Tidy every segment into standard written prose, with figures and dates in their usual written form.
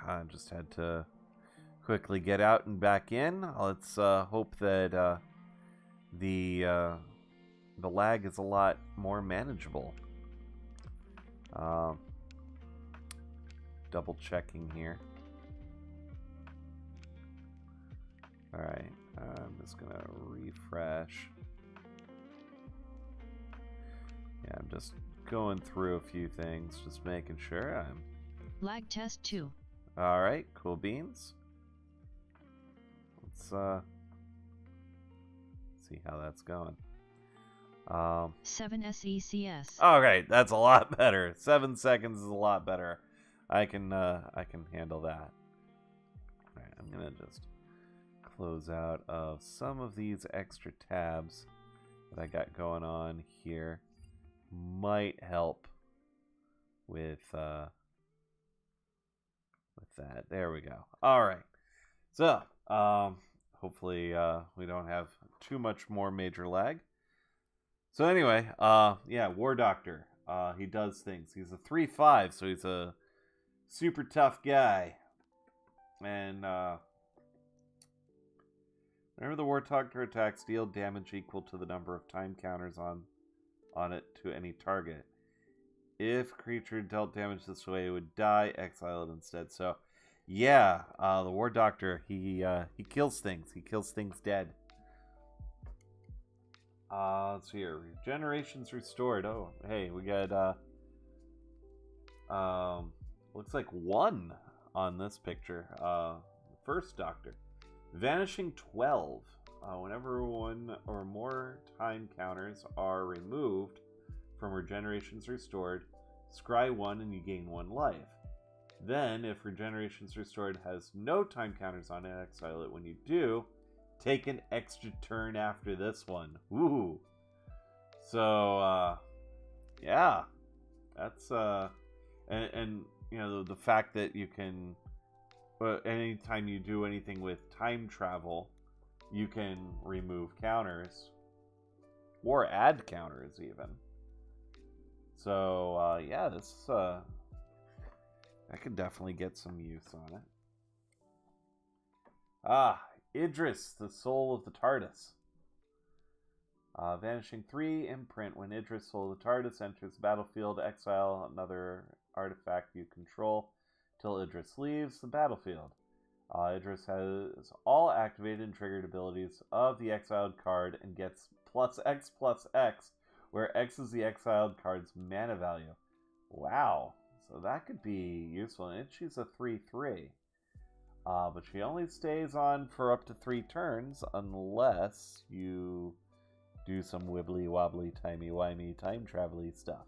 I just had to quickly get out and back in. Let's hope that the lag is a lot more manageable. Double checking here. Alright, I'm just gonna refresh. Yeah, I'm just going through a few things, just making sure I'm... Lag test 2. Alright, cool beans. Let's see how that's going. 7 SECS. Alright, that's a lot better. 7 seconds is a lot better. I can handle that. Alright, I'm gonna just close out of some of these extra tabs that I got going on here. Might help with that. There we go. All right. So hopefully we don't have too much more major lag. So anyway, yeah, War Doctor. He does things. He's a 3/5, so he's a super tough guy. And whenever the War Doctor attacks, deal damage equal to the number of time counters on it to any target. If creature dealt damage this way, it would die. Exile it instead. So, yeah, the War Doctor, he kills things. He kills things dead. Let's see here. Regeneration's restored. Oh, hey, we got looks like 1 on this picture. First Doctor. Vanishing 12. Whenever 1 or more time counters are removed from Regeneration's restored, scry 1 and you gain 1 life. Then, if Regeneration's restored has no time counters on it, exile it. When you do, take an extra turn after this one. Ooh. So, yeah. That's, and you know, the fact that you can, anytime you do anything with time travel, you can remove counters. Or add counters, even. So, yeah, this, I could definitely get some use on it. Idris, the soul of the TARDIS. Vanishing 3, imprint. When Idris, soul of the TARDIS, enters the battlefield, exile another artifact you control till Idris leaves the battlefield. Idris has all activated and triggered abilities of the exiled card and gets +X, where X is the exiled card's mana value. Wow. So that could be useful. And she's a 3/3. But she only stays on for up to 3 turns unless you do some wibbly wobbly timey-wimey time travel-y stuff.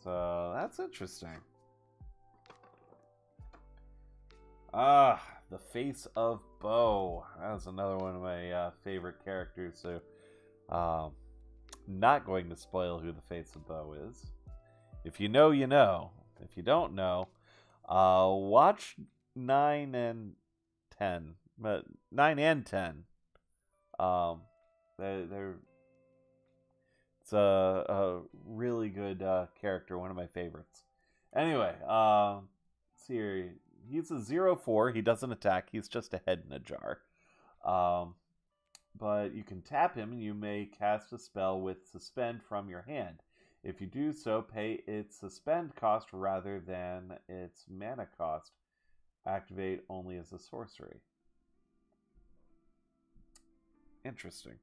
So that's interesting. The Face of Bo. That's another one of my favorite characters. So, not going to spoil who the Face of Bo is. If you know, you know. If you don't know, watch 9 and 10. But 9 and 10. It's a really good character, one of my favorites. Anyway, let's see here. He's a 0/4. He doesn't attack. He's just a head in a jar. But you can tap him and you may cast a spell with Suspend from your hand. If you do so, pay its Suspend cost rather than its mana cost. Activate only as a sorcery. Interesting.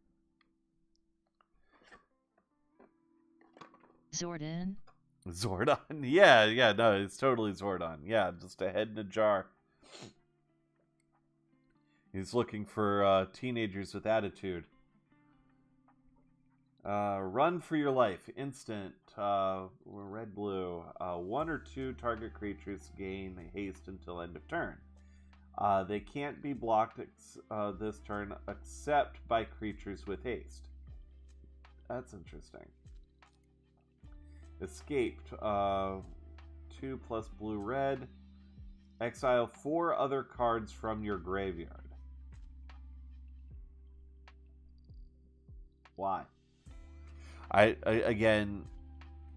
Zordon. Zordon? Yeah, no, it's totally Zordon. Yeah, just a head in a jar. He's looking for teenagers with attitude. Run for your life. Instant. Red-blue. 1 or 2 target creatures gain haste until end of turn. They can't be blocked this turn except by creatures with haste. That's interesting. Escaped. 2 plus blue-red. Exile 4 other cards from your graveyard. Why? I again,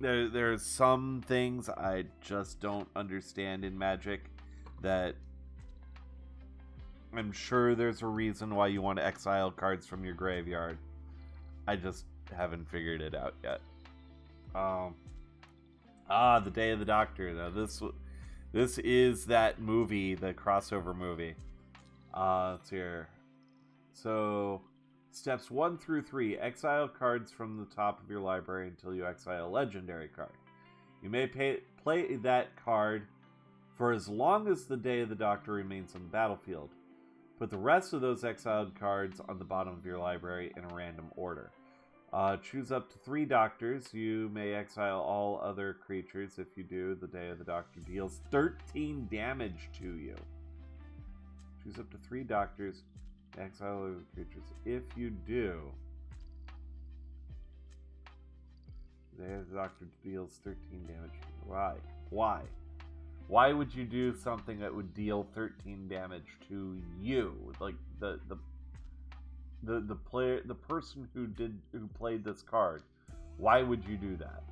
there's some things I just don't understand in Magic that I'm sure there's a reason why you want to exile cards from your graveyard. I just haven't figured it out yet. The Day of the Doctor. Now this is that movie, the crossover movie. It's here. So, steps 1 through 3. Exile cards from the top of your library until you exile a legendary card. You may play that card for as long as the Day of the Doctor remains on the battlefield. Put the rest of those exiled cards on the bottom of your library in a random order. Choose up to 3 Doctors. You may exile all other creatures. If you do, the Day of the Doctor deals 13 damage to you. Choose up to 3 Doctors. Exile other creatures. If you do, the Day of the Doctor deals 13 damage to you. Why? Why? Why would you do something that would deal 13 damage to you? Like the player, the person who played this card. Why would you do that?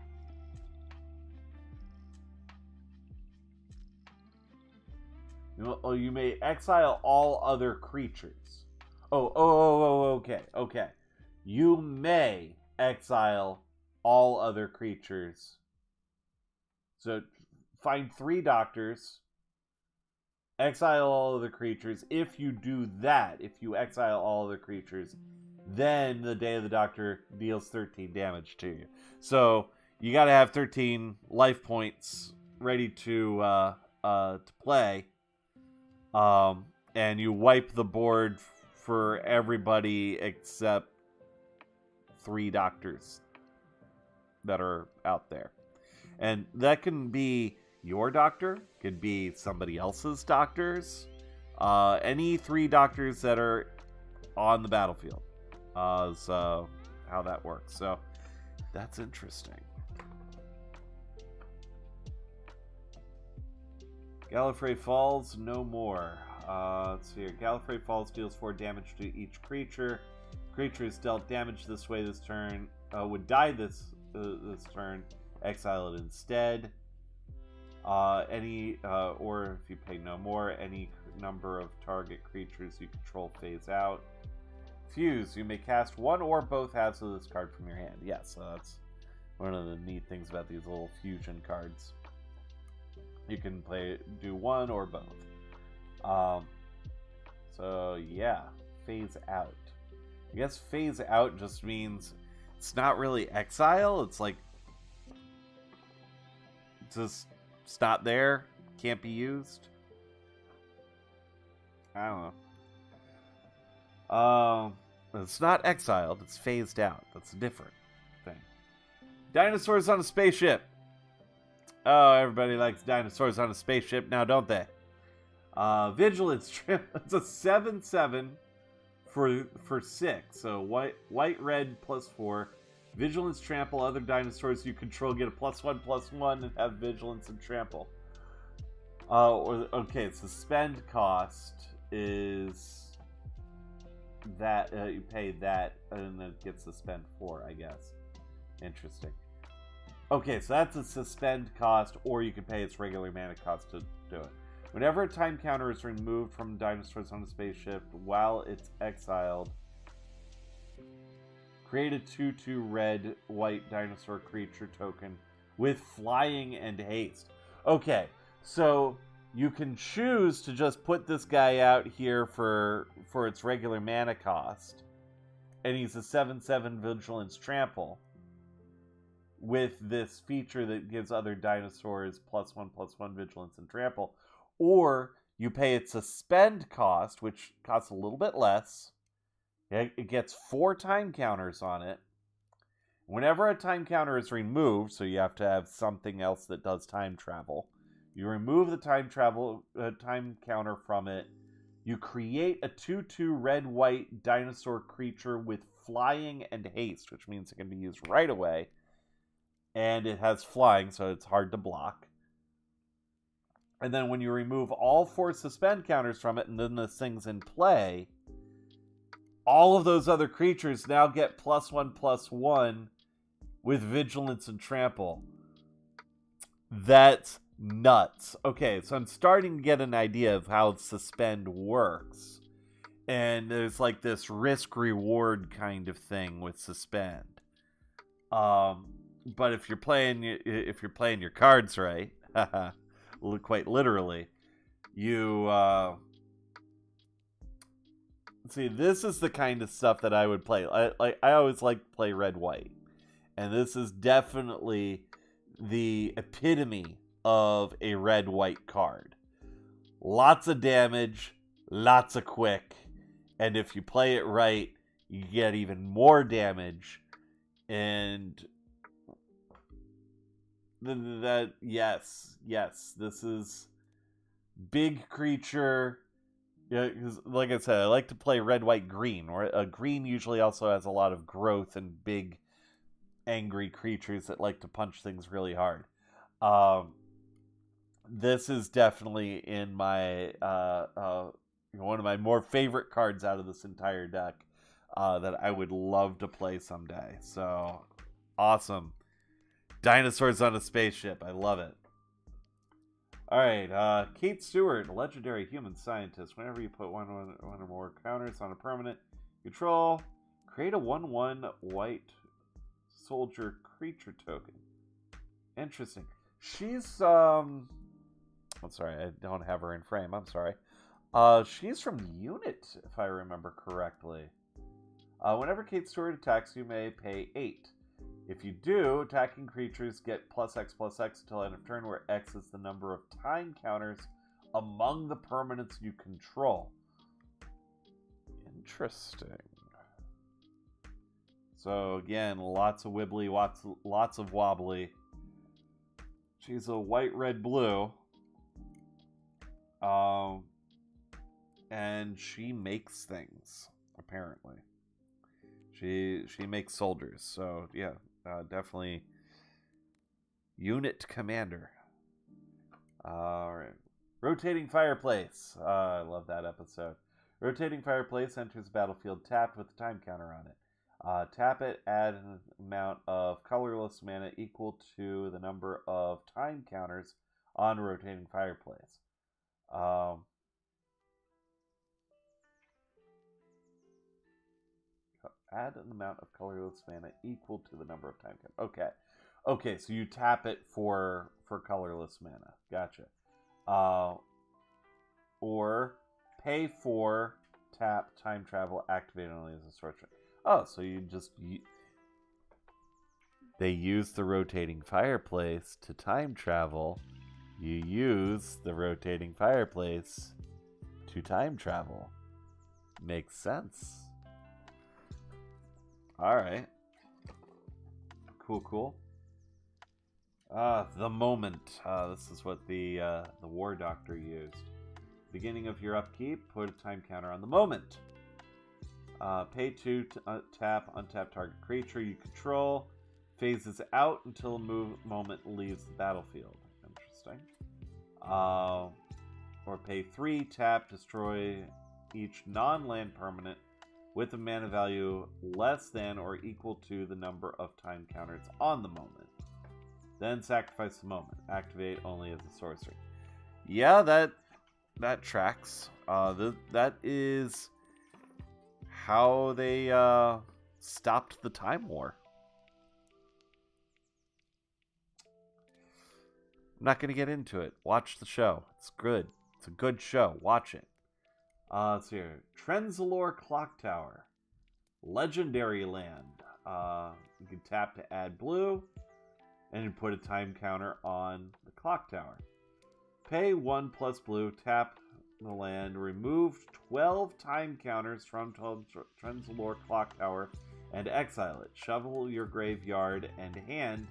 You may exile all other creatures. Okay. You may exile all other creatures. So find 3 Doctors, exile all other creatures. If you do that, if you exile all other creatures, then the Day of the Doctor deals 13 damage to you. So you got to have 13 life points ready to play, and you wipe the board for everybody except 3 Doctors that are out there, and that can be your Doctor, could be somebody else's Doctors, any 3 Doctors that are on the battlefield. So how that works. So that's interesting. Gallifrey Falls, no more. Let's see here. Gallifrey Falls deals 4 damage to each creature. Creature is dealt damage this way this turn. Would die this turn. Exile it instead. Or if you pay no more, any number of target creatures you control phase out. Fuse, you may cast one or both halves of this card from your hand. Yes, so that's one of the neat things about these little fusion cards. You can do one or both. So yeah, phase out. I guess phase out just means it's not really exile. It's like just it's not there, can't be used. I don't know. It's not exiled, it's phased out. That's a different thing. Dinosaurs on a spaceship. Oh, everybody likes dinosaurs on a spaceship now, don't they? Vigilance Trip. It's a 7/7 for 6. So white, red, +4. Vigilance, trample. Other dinosaurs you control get a +1/+1 and have vigilance and trample. Okay, suspend cost is that you pay that and then it gets suspend 4, I guess. Interesting. Okay, so that's a suspend cost, or you can pay its regular mana cost to do it. Whenever a time counter is removed from dinosaurs on a spaceship while it's exiled, create a 2/2 red white dinosaur creature token with flying and haste. Okay, so you can choose to just put this guy out here for its regular mana cost, and he's a 7/7 vigilance trample with this feature that gives other dinosaurs +1/+1 vigilance and trample. Or you pay its suspend cost, which costs a little bit less. It gets 4 time counters on it. Whenever a time counter is removed, so you have to have something else that does time travel, you remove the time counter from it. You create a 2/2 red-white dinosaur creature with flying and haste, which means it can be used right away. And it has flying, so it's hard to block. And then when you remove all 4 suspend counters from it, and then this thing's in play, all of those other creatures now get +1/+1 with vigilance and trample. That's nuts. Okay, so I'm starting to get an idea of how suspend works. And there's like this risk reward kind of thing with suspend. But if you're playing your cards right, quite literally, you see, this is the kind of stuff that I would play. I always like to play red white, and this is definitely the epitome of a red white card. Lots of damage, lots of quick, and if you play it right, you get even more damage. And that yes, this is big creature. Yeah, because like I said, I like to play red, white, green. Or a green usually also has a lot of growth and big, angry creatures that like to punch things really hard. This is definitely in my one of my more favorite cards out of this entire deck that I would love to play someday. So awesome! Dinosaurs on a spaceship. I love it. Alright, Kate Stewart, legendary human scientist. Whenever you put one or more counters on a permanent control, create a 1/1 white soldier creature token. Interesting. She's, I'm sorry, I don't have her in frame. I'm sorry. She's from Unit, if I remember correctly. Whenever Kate Stewart attacks, you may pay 8. If you do, attacking creatures get +X until end of turn, where X is the number of time counters among the permanents you control. Interesting. So again, lots of wibbly, lots of wobbly. She's a white, red, blue. And she makes things, apparently. She makes soldiers, so yeah. Definitely unit commander. Alright. Rotating Fireplace. I love that episode. Rotating Fireplace enters the battlefield tapped with a time counter on it. Tap it, add an amount of colorless mana equal to the number of time counters on Rotating Fireplace. Add an amount of colorless mana equal to the number of time counters. Okay, so you tap it for colorless mana. Gotcha. Or pay for tap time travel activated only as a sorcerer. Oh, so they use the rotating fireplace to time travel. You use the rotating fireplace to time travel. Makes sense. Alright. Cool. The moment. This is what the War Doctor used. Beginning of your upkeep, put a time counter on the moment. Pay 2 to tap, untap target creature you control. Phases out until a moment leaves the battlefield. Interesting. Or pay 3, tap, destroy each non-land permanent with a mana value less than or equal to the number of time counters on the moment. Then sacrifice the moment. Activate only as a sorcery. Yeah, that tracks. That is how they stopped the Time War. I'm not going to get into it. Watch the show. It's good. It's a good show. Watch it. Let's see here. Trenzalore Clock Tower. Legendary land. You can tap to add blue, and you put a time counter on the clock tower. Pay 1 plus blue, tap the land, remove 12 time counters from Trenzalore Clock Tower, and exile it. Shovel your graveyard and hand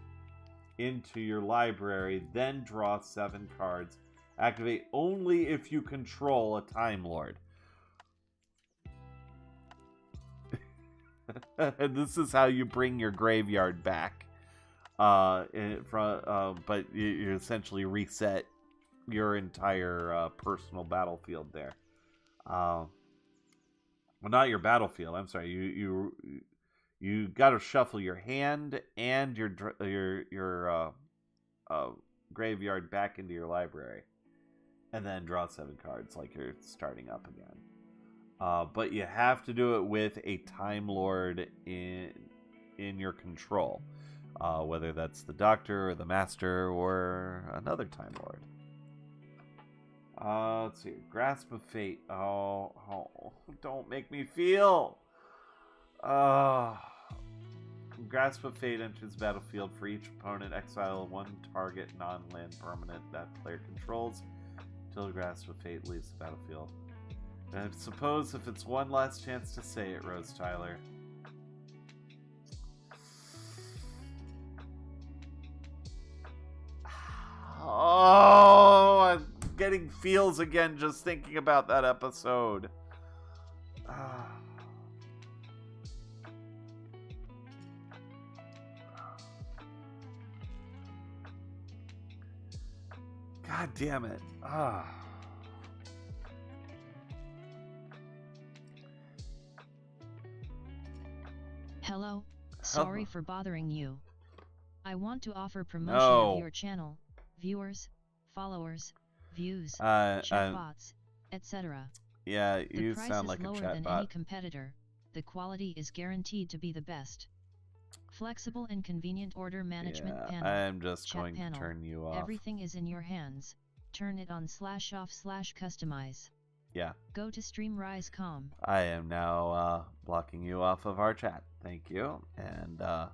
into your library, then draw 7 cards. Activate only if you control a Time Lord. And this is how you bring your graveyard back. But you essentially reset your entire personal battlefield there. Well, not your battlefield. I'm sorry. You got to shuffle your hand and your graveyard back into your library. And then draw 7 cards like you're starting up again. But you have to do it with a Time Lord in your control. Whether that's the Doctor or the Master or another Time Lord. Let's see. Grasp of Fate. Oh, don't make me feel. Grasp of Fate enters the battlefield. For each opponent, exile 1 target non-land permanent that player controls until the Grasp of Fate leaves the battlefield. And I suppose if it's one last chance to say it, Rose Tyler. Oh, I'm getting feels again just thinking about that episode. God damn it. Hello, sorry for bothering you. I want to offer promotion No. of your channel, viewers, followers, views, chatbots, etc. Yeah, you sound like a The price is lower than any chatbot. competitor. The quality is guaranteed to be the best. Flexible and convenient order management panel. I'm just chat going panel. to turn you off. Everything is in your hands. Turn it on /off/customize. Yeah. Go to streamrise.com. I am now blocking you off of our chat. Thank you. And I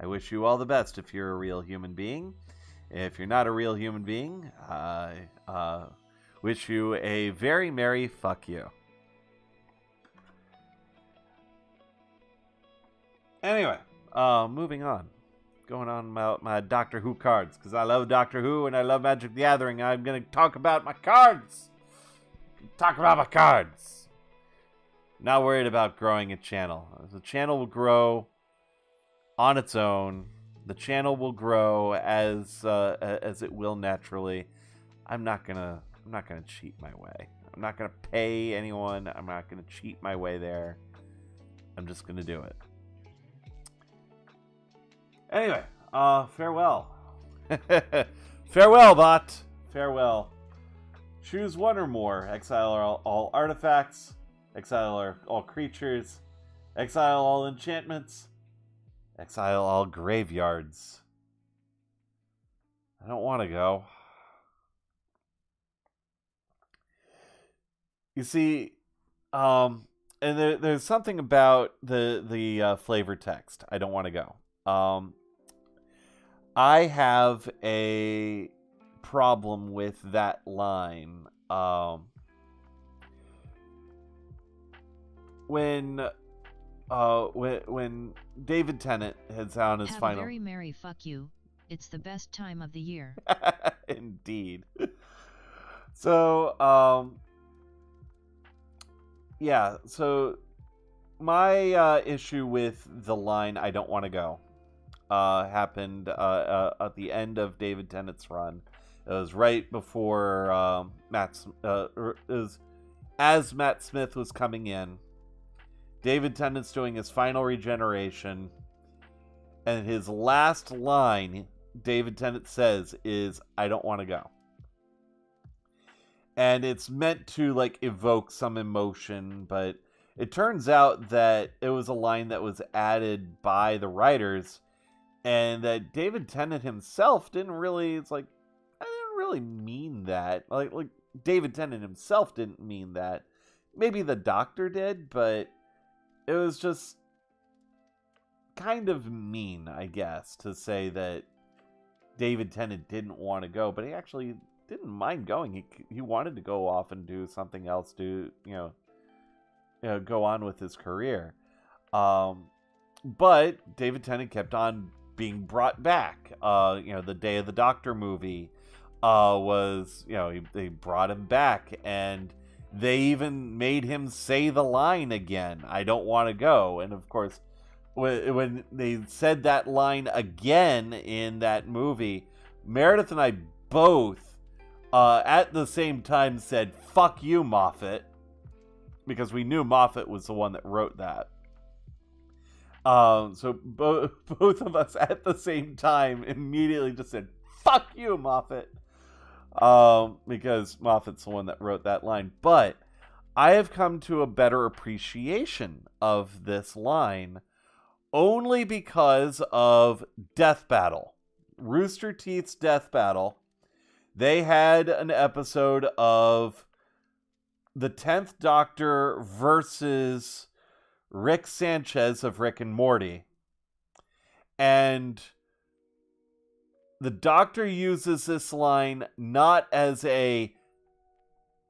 wish you all the best if you're a real human being. If you're not a real human being, I wish you a very merry fuck you. Anyway, moving on. Going on about my Doctor Who cards, because I love Doctor Who and I love Magic the Gathering. I'm going to talk about my cards. Talk about my cards. Not worried about growing a channel. The channel will grow on its own. The channel will grow as it will naturally. I'm not gonna cheat my way. I'm not gonna pay anyone. I'm not gonna cheat my way there. I'm just gonna do it. Anyway, farewell. Farewell, bot. Farewell. Choose one or more. Exile all artifacts. Exile all creatures. Exile all enchantments. Exile all graveyards. I don't want to go. You see, and there's something about the flavor text. I don't want to go. I have a problem with that line. When David Tennant has on his final. Have a very merry fuck you. It's the best time of the year. Indeed. So, yeah. So, my issue with the line "I don't want to go" happened at the end of David Tennant's run. It was right before as Matt Smith was coming in. David Tennant's doing his final regeneration, and his last line David Tennant says is, "I don't want to go." And it's meant to like evoke some emotion, but it turns out that it was a line that was added by the writers, and that David Tennant himself didn't really, it's like, I didn't really mean that. Like David Tennant himself didn't mean that. Maybe the Doctor did, but it was just kind of mean, I guess, to say that David Tennant didn't want to go, but he actually didn't mind going. He wanted to go off and do something else, go on with his career. But David Tennant kept on being brought back. The Day of the Doctor movie was, they brought him back, and they even made him say the line again, "I don't want to go." And of course, when they said that line again in that movie, Meredith and I both at the same time said, "Fuck you, Moffat," because we knew Moffat was the one that wrote that. So both of us at the same time immediately just said, fuck you, Moffat. Because Moffat's the one that wrote that line. But I have come to a better appreciation of this line only because of Death Battle. Rooster Teeth's Death Battle. They had an episode of the 10th Doctor versus Rick Sanchez of Rick and Morty. And the Doctor uses this line not as a,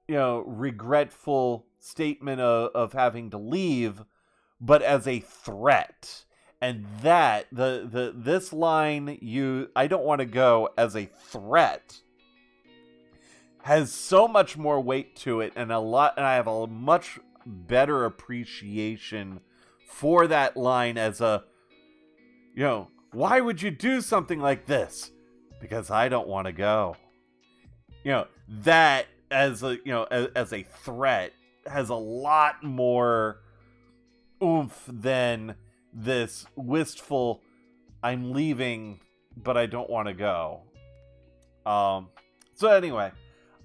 regretful statement of having to leave, but as a threat. And that this line, I don't want to go, as a threat, has so much more weight to it, and I have a much better appreciation for that line as a, why would you do something like this? Because I don't want to go. That as a threat has a lot more oomph than this wistful, I'm leaving, but I don't want to go. So anyway,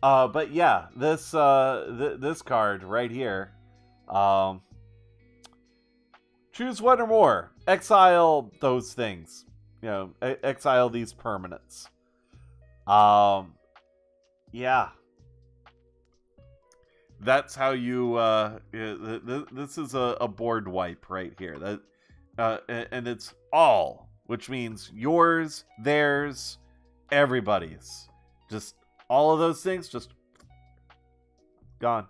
but yeah, this card right here, choose one or more, exile those things, exile these permanents. Yeah, that's how you. This is a board wipe right here. And it's all, which means yours, theirs, everybody's. Just all of those things, just gone,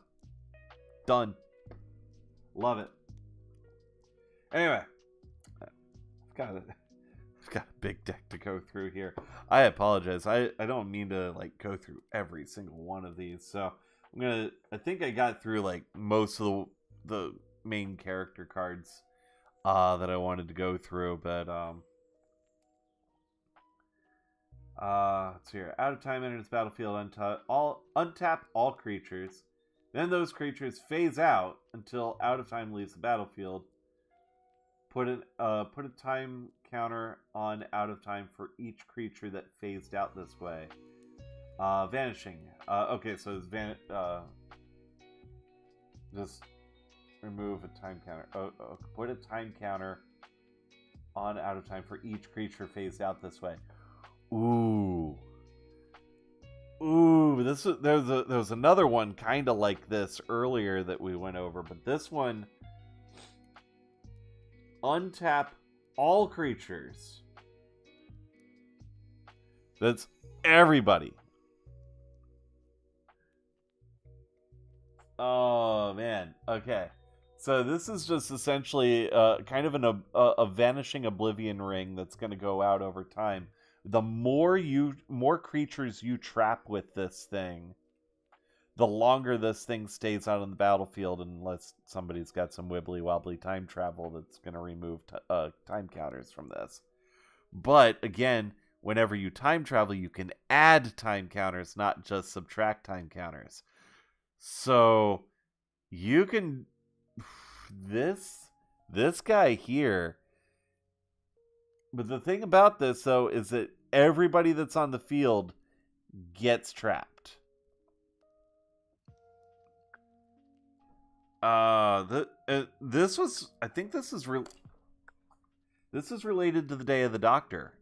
done. Love it. Anyway, I've got a big deck to go through here. I apologize. I don't mean to go through every single one of these. So I think I got through most of the main character cards that I wanted to go through, but let's see here. Out of time enters battlefield, untap all creatures. Then those creatures phase out until out of time leaves the battlefield. Put a time counter on out of time for each creature that phased out this way. Vanishing. Okay, so it's just remove a time counter. Put a time counter on out of time for each creature phased out this way. Ooh. There was another one kind of like this earlier that we went over, but this one, untap all creatures. That's everybody. Oh man. Okay. So this is just essentially kind of a vanishing oblivion ring that's going to go out over time. The more creatures you trap with this thing, the longer this thing stays out on the battlefield, unless somebody's got some wibbly wobbly time travel that's going to remove time counters from this. But again, whenever you time travel, you can add time counters, not just subtract time counters. So you can this guy here. But the thing about this, though, is that everybody that's on the field gets trapped. This was, I think this is related to the Day of the Doctor.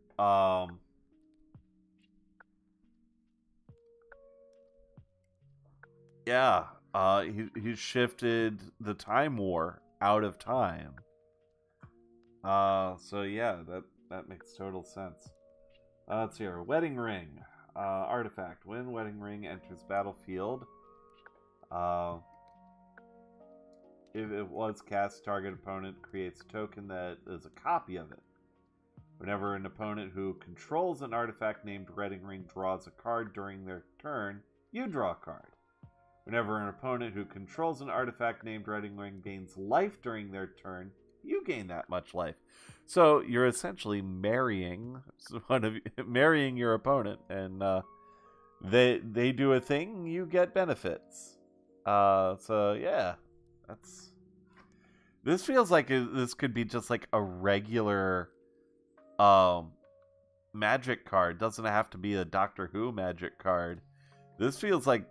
Yeah, he shifted the Time War out of time. So yeah, that makes total sense. Let's see here. Wedding Ring. Artifact. When Wedding Ring enters battlefield, if it was cast, target opponent creates a token that is a copy of it. Whenever an opponent who controls an artifact named Wedding Ring draws a card during their turn, you draw a card. Whenever an opponent who controls an artifact named Wedding Ring gains life during their turn, you gain that much life. So you're essentially marrying your opponent, and they do a thing, you get benefits. So yeah, this feels like this could be just like a regular magic card. Doesn't have to be a Doctor Who magic card. This feels like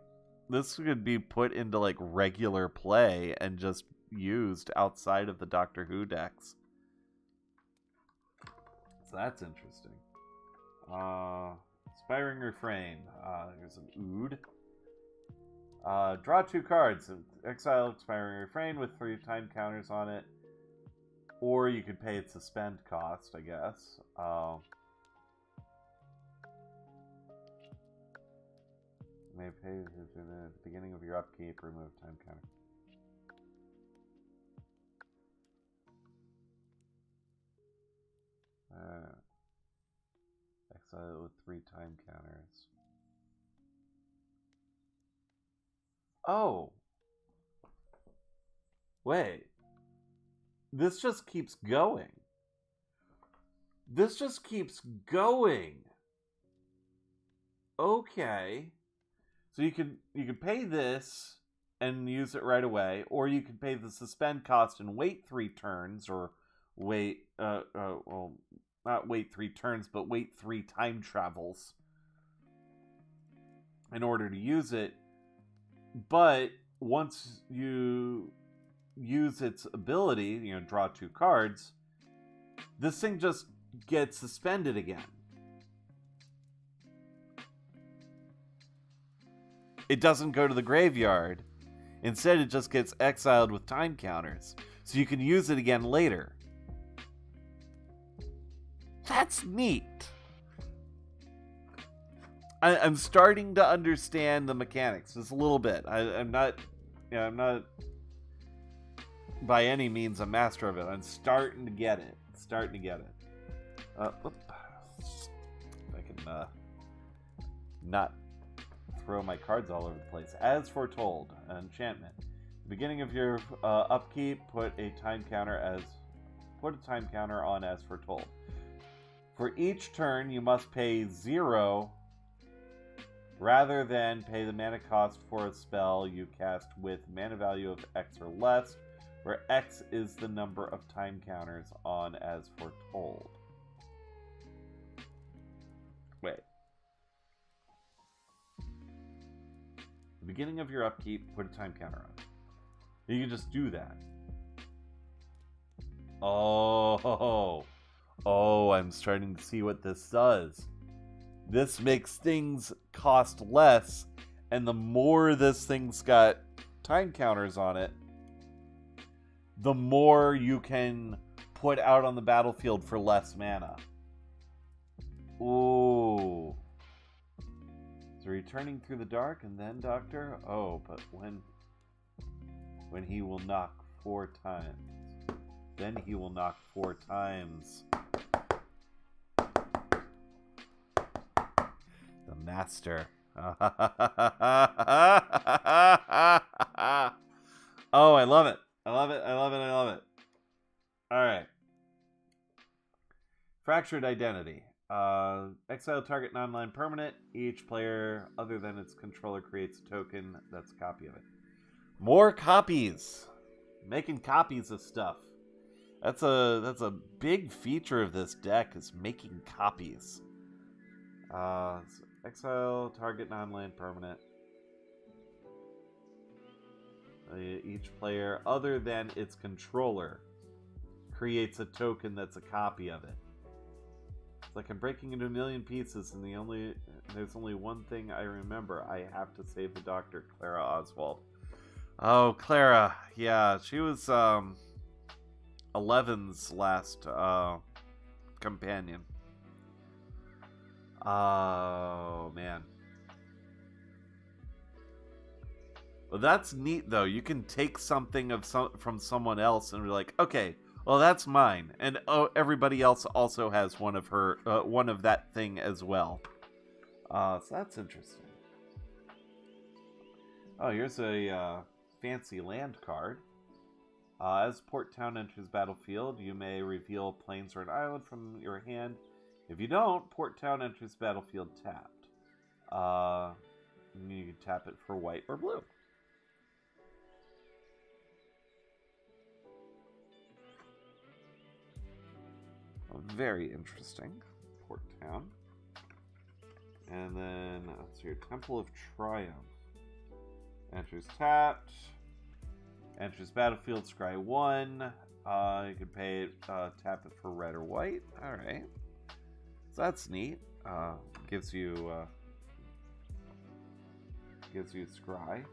this could be put into like regular play and just used outside of the Doctor Who decks. So that's interesting. Inspiring Refrain. There's an Ood. Draw 2 cards. Exile Expiring Refrain with 3 time counters on it. Or you could pay its suspend cost, I guess. May pay at the beginning of your upkeep, remove time counter. Exile with 3 time counters. Oh! Wait. This just keeps going. This just keeps going. Okay. So you can pay this and use it right away, or you can pay the suspend cost and wait 3 turns, or wait well, not wait 3 turns, but wait 3 time travels in order to use it. But once you use its ability, draw 2 cards, this thing just gets suspended again. It doesn't go to the graveyard. Instead, it just gets exiled with time counters. So you can use it again later. That's neat. I'm starting to understand the mechanics just a little bit. I'm not by any means a master of it. I'm starting to get it. If I can not throw my cards all over the place. As Foretold, enchantment. At the beginning of your upkeep, put a time counter on As Foretold. For each turn, you must pay 0 rather than pay the mana cost for a spell you cast with mana value of X or less, where X is the number of time counters on As Foretold. Wait. The beginning of your upkeep, put a time counter on. You can just do that. Oh, I'm starting to see what this does. This makes things cost less, and the more this thing's got time counters on it, the more you can put out on the battlefield for less mana. Ooh. So returning through the dark and then Doctor? Oh, but when he will knock 4 times. Then he will knock 4 times. The Master. Oh, I love it. I love it. Alright. Fractured Identity. Exile target non-land permanent. Each player other than its controller creates a token that's a copy of it. More copies. Making copies of stuff. That's a big feature of this deck, is making copies. Exile target non-land permanent. Each player other than its controller creates a token that's a copy of it. It's like I'm breaking into a million pieces, and there's only one thing I remember. I have to save the Doctor, Clara Oswald. Oh, Clara. Yeah, she was 11's last companion. Oh, man. Well, that's neat, though. You can take something from someone else and be like, okay, well, that's mine, and everybody else also has one of that thing as well. So that's interesting. Oh, here's a fancy land card. As Port Town enters battlefield, you may reveal plains or an island from your hand. If you don't, Port Town enters battlefield tapped. You can tap it for white or blue. Very interesting. Port town. And then, let's see, Temple of Triumph. Enters tapped. Enters battlefield, scry 1. You can pay it, tap it for red or white. Alright. So that's neat. Gives you scry.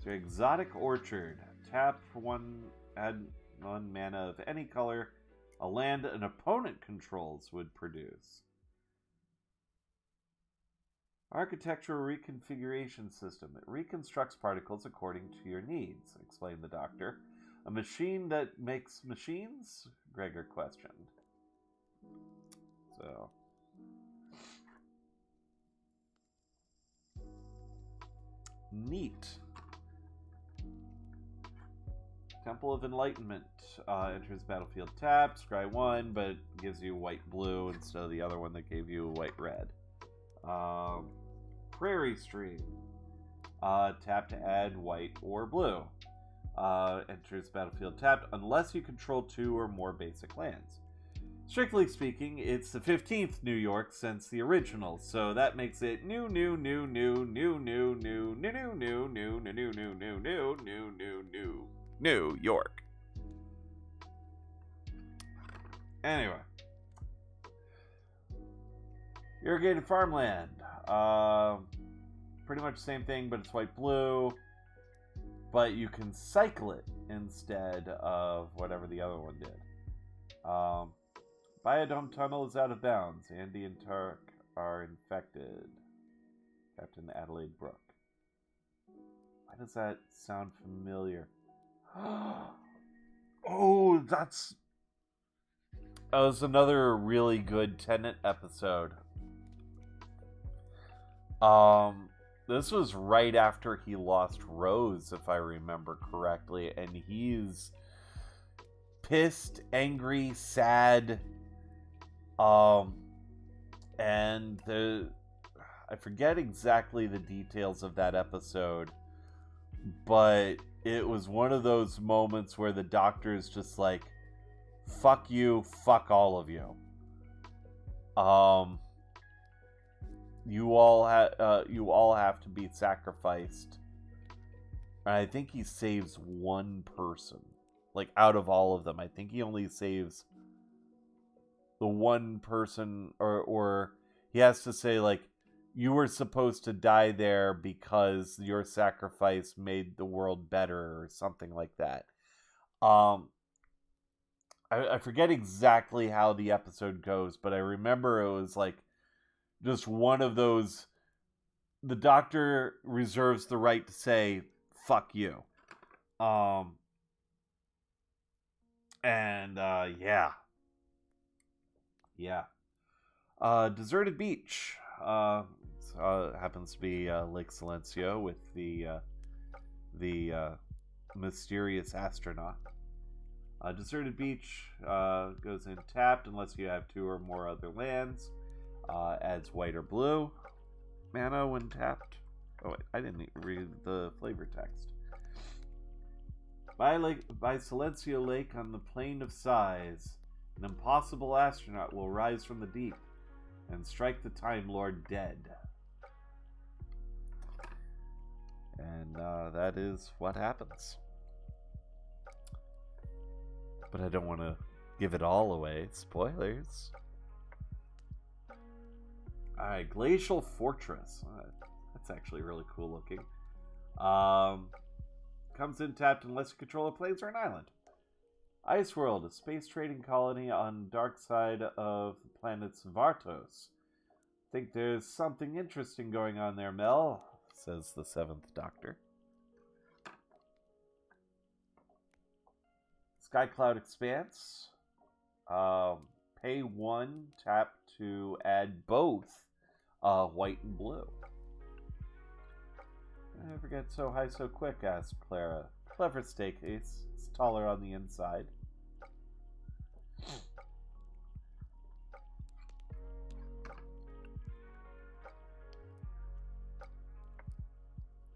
So Exotic Orchard. Tap for 1, add 1 mana of any color a land an opponent controls would produce. Architectural reconfiguration system. It reconstructs particles according to your needs, explained the doctor. A machine that makes machines? Gregor questioned. So. Neat. Temple of Enlightenment. Enters battlefield tap, scry 1, but gives you white-blue instead of the other one that gave you white-red. Prairie Stream. Tap to add white or blue. Enters battlefield tapped unless you control 2 or more basic lands. Strictly speaking, it's the 15th New York since the original, so that makes it New York. Anyway. Irrigated farmland. Pretty much the same thing, but it's white-blue. But you can cycle it instead of whatever the other one did. Biodome Tunnel is out of bounds. Andy and Tark are infected. Captain Adelaide Brooke. Why does that sound familiar? Oh, that was another really good Tenet episode. This was right after he lost Rose, if I remember correctly, and he's pissed, angry, sad, and I forget exactly the details of that episode, but it was one of those moments where the doctor is just like, fuck you, fuck all of you. You all have to be sacrificed. And I think he saves one person. Like, out of all of them. I think he only saves the one person, or he has to say, like, you were supposed to die there because your sacrifice made the world better, or something like that. I forget exactly how the episode goes, but I remember it was like just one of those, the doctor reserves the right to say, fuck you. Yeah. Deserted Beach. Happens to be Lake Silencio with the mysterious astronaut. Deserted Beach goes in tapped unless you have 2 or more other lands. Adds white or blue mana when tapped. Oh wait, I didn't read the flavor text. By Silencio Lake on the Plain of Sighs, an impossible astronaut will rise from the deep and strike the Time Lord dead. And that is what happens. But I don't want to give it all away. Spoilers. Alright, Glacial Fortress. That's actually really cool looking. Comes in tapped unless you control a plains or an island. Ice World, a space trading colony on dark side of the planet's Vartos. Think there's something interesting going on there, Mel, says the 7th Doctor. Skycloud Expanse. Pay 1, tap to add both white and blue. I never get so high so quick, asked Clara. Clever staircase. It's taller on the inside.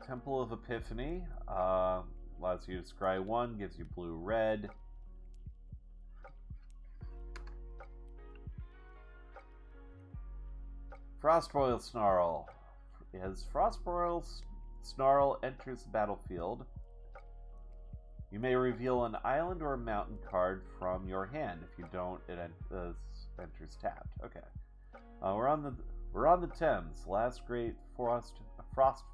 Temple of Epiphany. Allows you to scry 1, gives you blue-red. Frostboil Snarl. As Frostboil Snarl enters the battlefield, you may reveal an island or a mountain card from your hand. If you don't, it enters tapped. Okay. We're on the Thames. Last Great Frost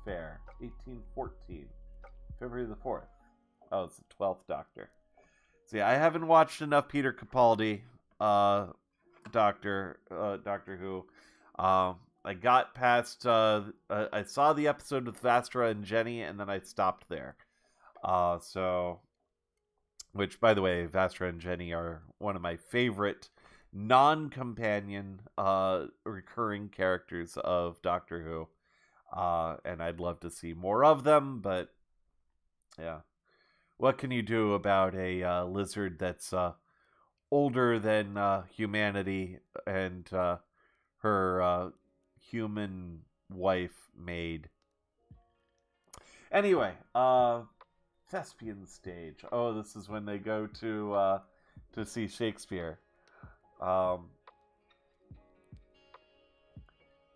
Fair, 1814, February the 4th. Oh, it's the 12th Doctor. See, I haven't watched enough Peter Capaldi, Doctor Who. I got past. I saw the episode with Vastra and Jenny, and then I stopped there. Which, by the way, Vastra and Jenny are one of my favorite non-companion recurring characters of Doctor Who. And I'd love to see more of them, but yeah. What can you do about a lizard that's older than humanity and her human wife maid? Anyway, Thespian stage. Oh, this is when they go to see Shakespeare.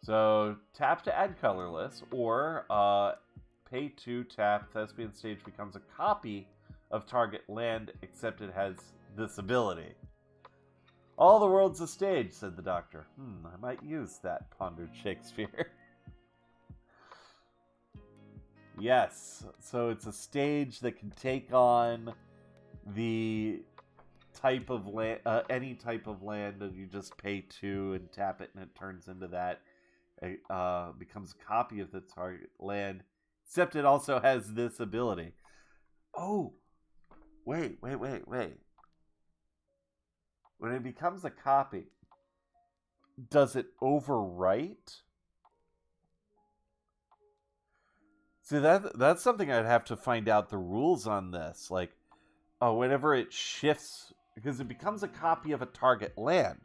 So tap to add colorless, or pay 2, tap. Thespian stage becomes a copy of target land, except it has this ability. All the world's a stage, said the Doctor. I might use that, pondered Shakespeare. Yes, so it's a stage that can take on the type of land, any type of land, and you just pay 2 and tap it, and it turns into that. It becomes a copy of the target land, except it also has this ability. Oh, wait. When it becomes a copy, does it overwrite? See, that's something I'd have to find out the rules on this. Like, whenever it shifts, because it becomes a copy of a target land.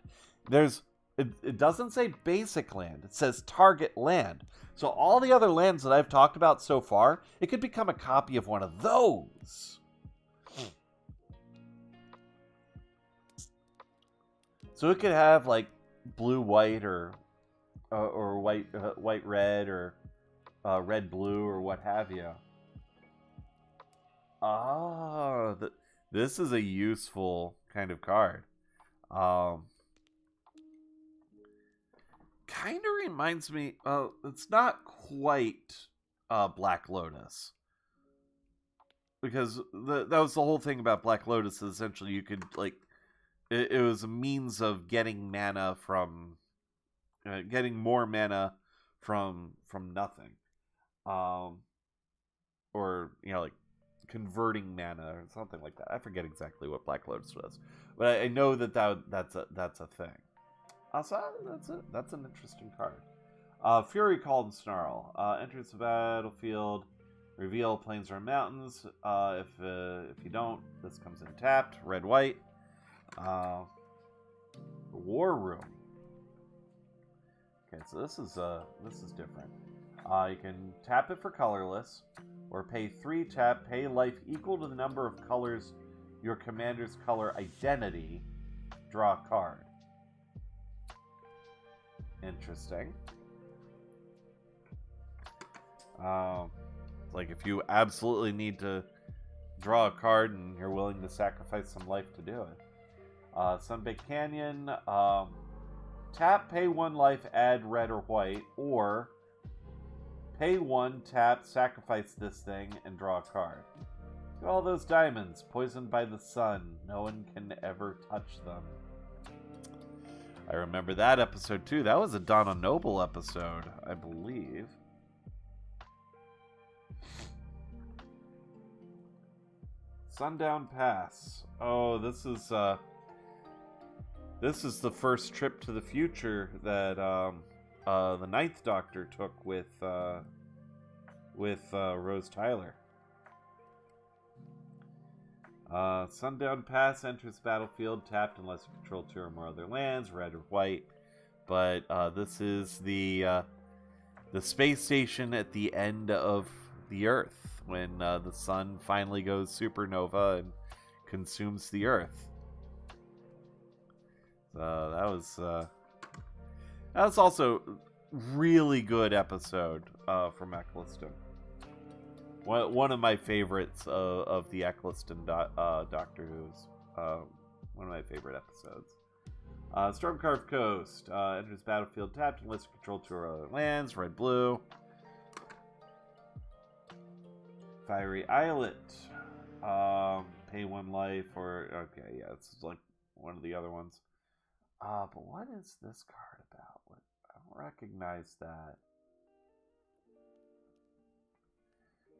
It doesn't say basic land. It says target land. So all the other lands that I've talked about so far, it could become a copy of one of those. So it could have like blue white or white red or red blue or what have you. This is a useful kind of card. Kind of reminds me. It's not quite Black Lotus, because that was the whole thing about Black Lotus. Essentially, you could it was a means of getting mana from getting more mana from nothing, or converting mana or something like that. I forget exactly what Black Lotus was, but I know that's a thing. So that's an interesting card. Fury Called and Snarl enters the battlefield. Reveal plains or mountains. If you don't, this comes in tapped. Red white. War Room. Okay, so this is different. You can tap it for colorless, or pay 3, tap, pay life equal to the number of colors your commander's color identity. Draw a card. Interesting. Like if you absolutely need to draw a card and you're willing to sacrifice some life to do it. Sunbaked Canyon. Tap, pay 1 life, add red or white, or pay 1, tap, sacrifice this thing, and draw a card. Look at all those diamonds, poisoned by the sun. No one can ever touch them. I remember that episode too. That was a Donna Noble episode, I believe. Sundown Pass. Oh, this is the first trip to the future that the Ninth Doctor took with Rose Tyler. Sundown Pass enters the battlefield tapped unless you control 2 or more other lands, red or white. But this is the space station at the end of the Earth, when the sun finally goes supernova and consumes the Earth. That was also really good episode from Eccleston. One of my favorites of the Eccleston Doctor Who's. One of my favorite episodes. Stormcarved Coast. Enters battlefield tapped and lists control to other lands. Red, blue. Fiery Islet. Pay 1 life or... Okay, yeah, it's like one of the other ones. But what is this card about? I don't recognize that.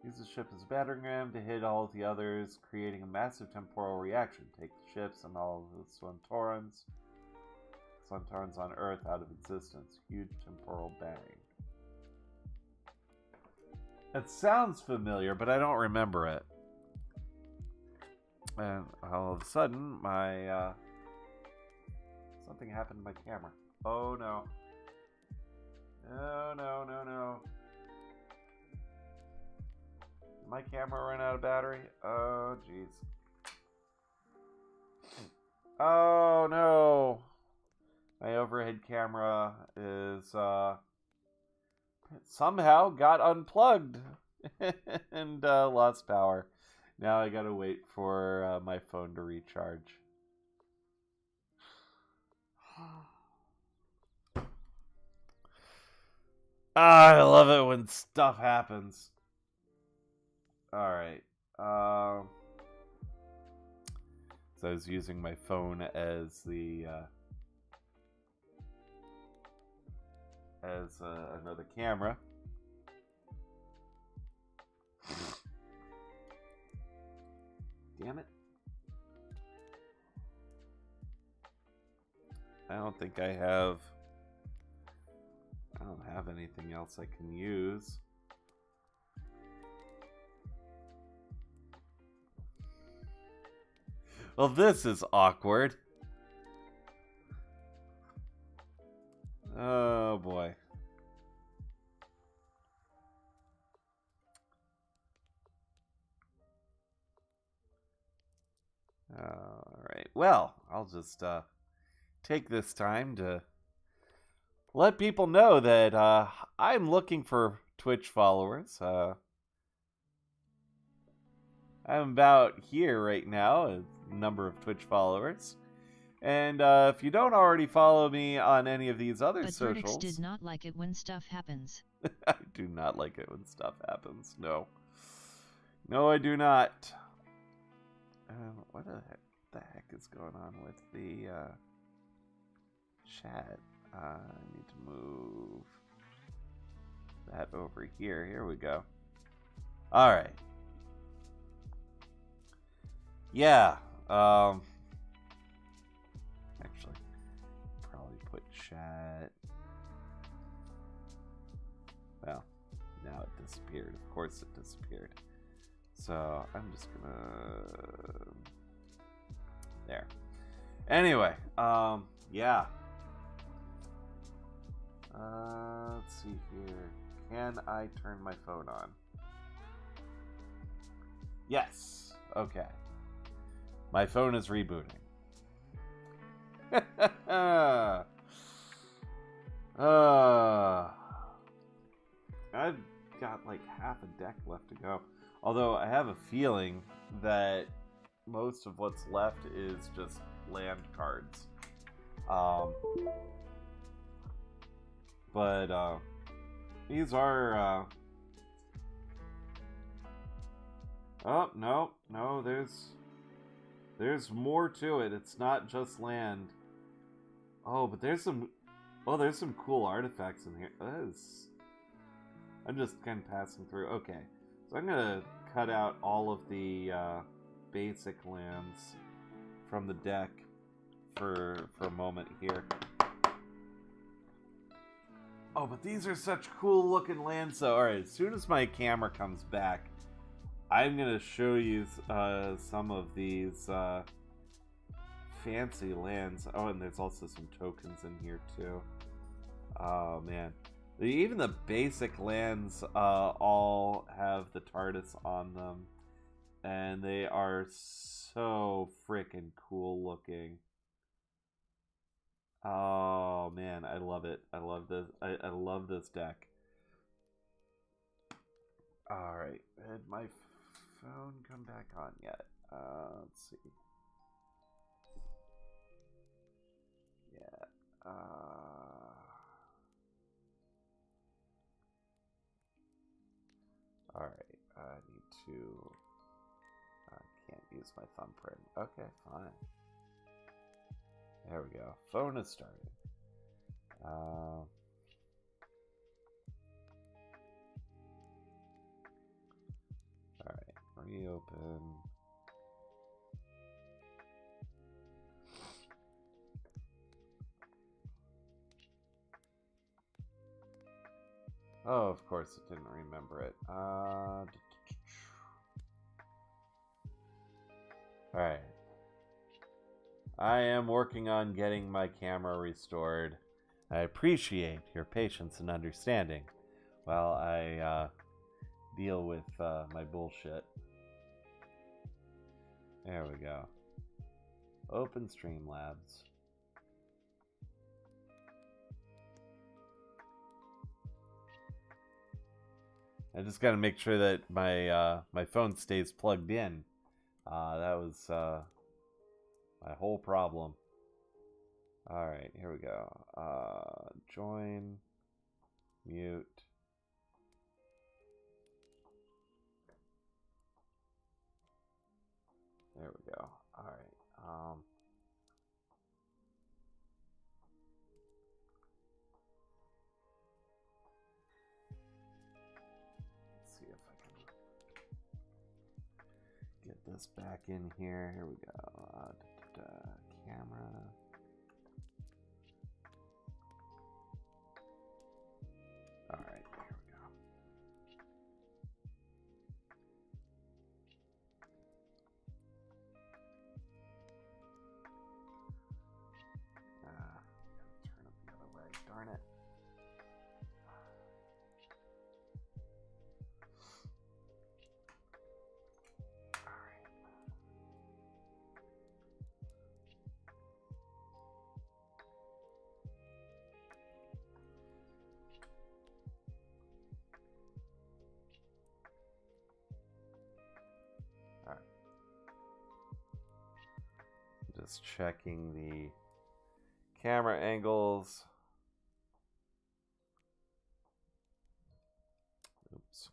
Use the ship as a battering ram to hit all of the others, creating a massive temporal reaction. Take the ships and all of the Suntarans on Earth out of existence. Huge temporal bang. It sounds familiar, but I don't remember it. And all of a sudden, my something happened to my camera. Oh no. No. Did my camera run out of battery? Oh jeez. Oh no. My overhead camera is somehow got unplugged and lost power. Now I gotta wait for my phone to recharge. I love it when stuff happens. Alright. So I was using my phone as the another camera. Damn it. I don't think I don't have anything else I can use. Well, this is awkward. Oh boy. Alright, well, I'll just take this time to let people know that I'm looking for Twitch followers. I'm about here right now, a number of Twitch followers. And if you don't already follow me on any of these other socials... But did not like it when stuff happens. I do not like it when stuff happens, no. No, I do not. What the heck is going on with the chat? I need to move that over here. Here we go. All right. Yeah. Actually, probably put chat. Well, now it disappeared. Of course it disappeared. So I'm just gonna... There. Anyway, yeah. Let's see here. Can I turn my phone on? Yes. Okay. My phone is rebooting. I've got like half a deck left to go. Although I have a feeling that most of what's left is just land cards. But these are oh no, there's more to it. It's not just land. Oh, but there's some cool artifacts in here. I'm just kind of passing through. Okay, so I'm gonna cut out all of the basic lands from the deck for a moment here. Oh, but these are such cool looking lands though. Alright, as soon as my camera comes back, I'm gonna show you some of these fancy lands. Oh, and there's also some tokens in here too. Oh man. Even the basic lands all have the TARDIS on them. And they are so freaking cool looking. Oh man, I love it. I love this. I love this deck. All right, did my phone come back on yet? Let's see. Yeah. All right. I need to. I can't use my thumbprint. Okay, fine. There we go. Phone is starting. All right. Reopen. Oh, of course it didn't remember it. Alright. I am working on getting my camera restored. I appreciate your patience and understanding while I deal with my bullshit. There we go. Open Streamlabs. I just got to make sure that my phone stays plugged in. That was my whole problem. All right, here we go. Join, mute. There we go. All right. Get this back in here. Here we go. Camera. All right, here we go. Turn it the other way. Darn it. Just checking the camera angles. Oops.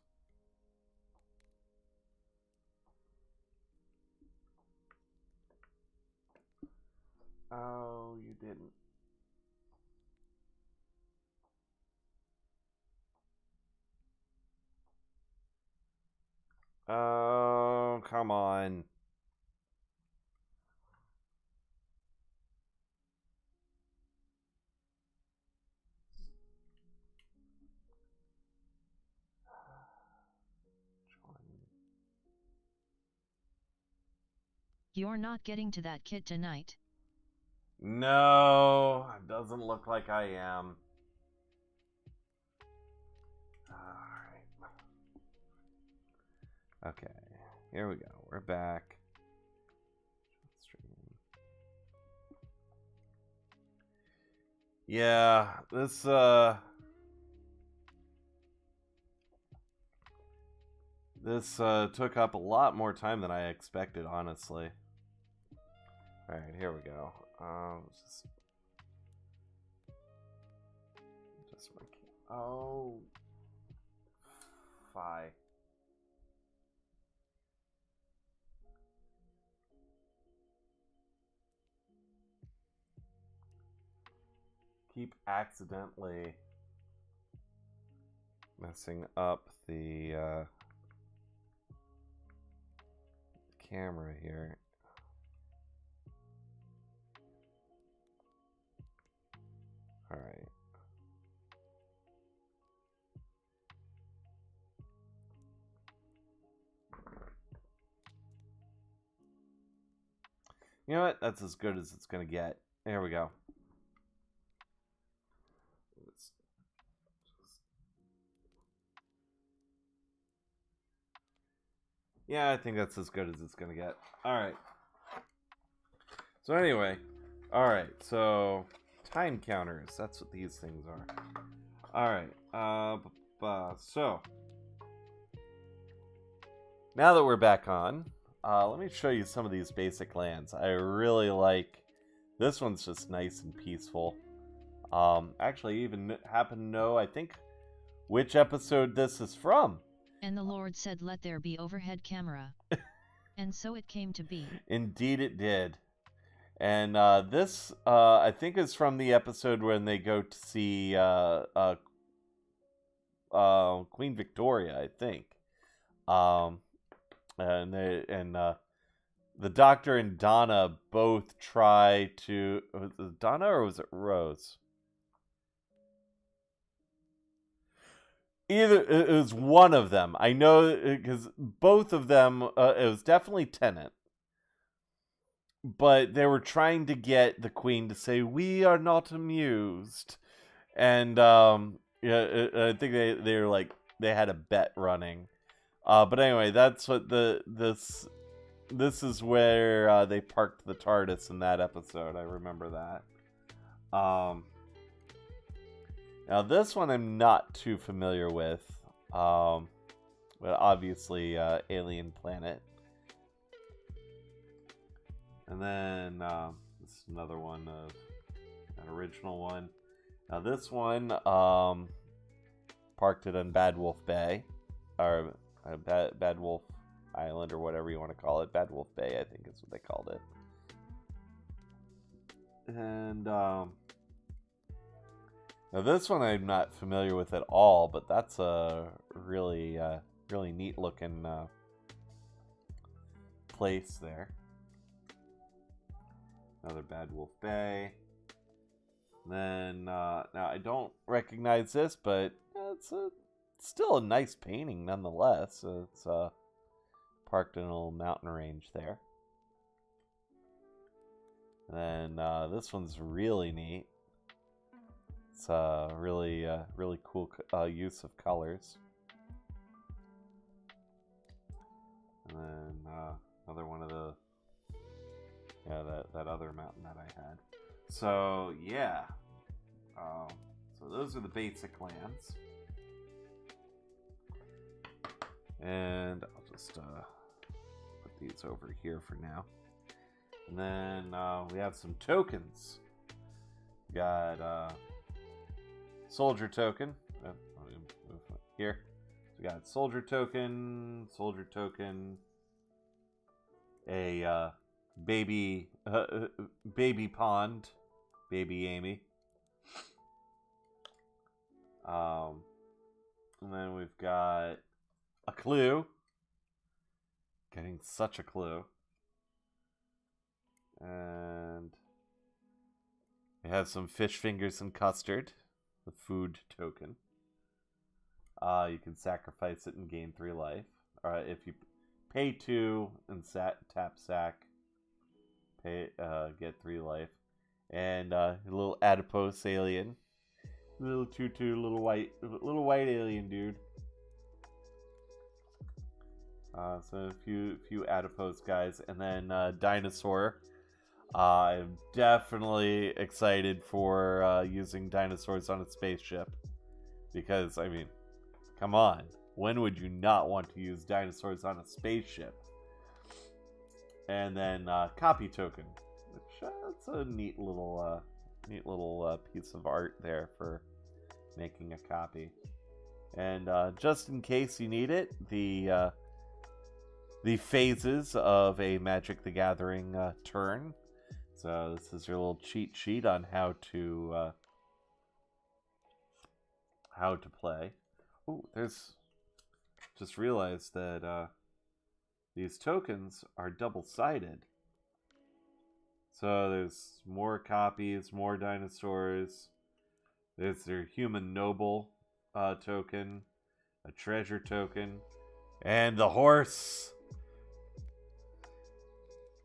Oh, you didn't. Oh, come on. You're not getting to that kit tonight. No, it doesn't look like I am. Alright. Okay, here we go. We're back. Yeah, this took up a lot more time than I expected, honestly. Alright, here we go. Oh, fi. Keep accidentally messing up the camera here. All right. You know what? That's as good as it's gonna get. There we go. Yeah, I think that's as good as it's gonna get. All right. So anyway, all right. So Time counters. That's what these things are. Alright. So, now that we're back on, let me show you some of these basic lands. I really like... This one's just nice and peaceful. Actually, even happen to know, I think, which episode this is from. And the Lord said, "Let there be overhead camera." And so it came to be. Indeed it did. And this, I think, is from the episode when they go to see Queen Victoria, I think. The Doctor and Donna both try to... Was it Donna or was it Rose? Either it was one of them. I know because both of them. It was definitely Tennant, but they were trying to get the Queen to say, "We are not amused," and yeah, I think they were like they had a bet running. But anyway, that's what this is where they parked the TARDIS in that episode. I remember that. Now this one I'm not too familiar with, but obviously Alien Planet. And then this is another one of an original one. Now this one parked it on Bad Wolf Bay, or Bad Wolf Island, or whatever you want to call it. Bad Wolf Bay, I think is what they called it. And now this one I'm not familiar with at all, but that's a really really neat looking place there. Another Bad Wolf Bay. And then now I don't recognize this, but it's still a nice painting nonetheless. It's parked in a little mountain range there. And then this one's really neat. It's really cool use of colors. And then another one of the that other mountain that I had. So yeah, so those are the basic lands, and I'll just put these over here for now. And then we have some tokens. We got soldier token. Here. So we got soldier token, a baby pond, baby Amy. And then we've got a clue. Getting such a clue. And we have some fish fingers and custard, the food token. You can sacrifice it and gain 3 life. If you pay 2 and tap sack, get 3 life. And a little adipose alien, little tutu, little white alien dude. So a few adipose guys, and then dinosaur. I'm definitely excited for using dinosaurs on a spaceship, because I mean, come on, when would you not want to use dinosaurs on a spaceship? And then copy token, which that's a neat little piece of art there for making a copy. And just in case you need it, the phases of a Magic the Gathering turn. So this is your little cheat sheet on how to play. Oh, just realized that these tokens are double-sided. So there's more copies, more dinosaurs. There's their human noble token, a treasure token, and the horse.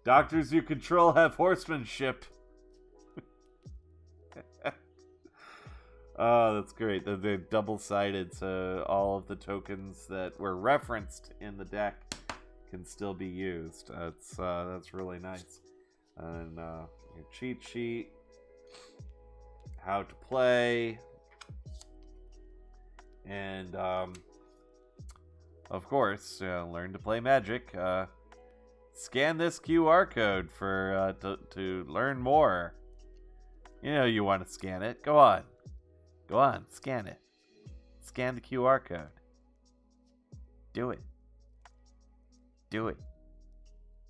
Doctors you control have horsemanship. Oh, that's great. They're double-sided, so all of the tokens that were referenced in the deck can still be used. That's really nice. And your cheat sheet. how to play, and of course, learn to play Magic. Scan this QR code for to learn more. You know you want to scan it. Go on, scan it. Scan the QR code. Do it. Do it.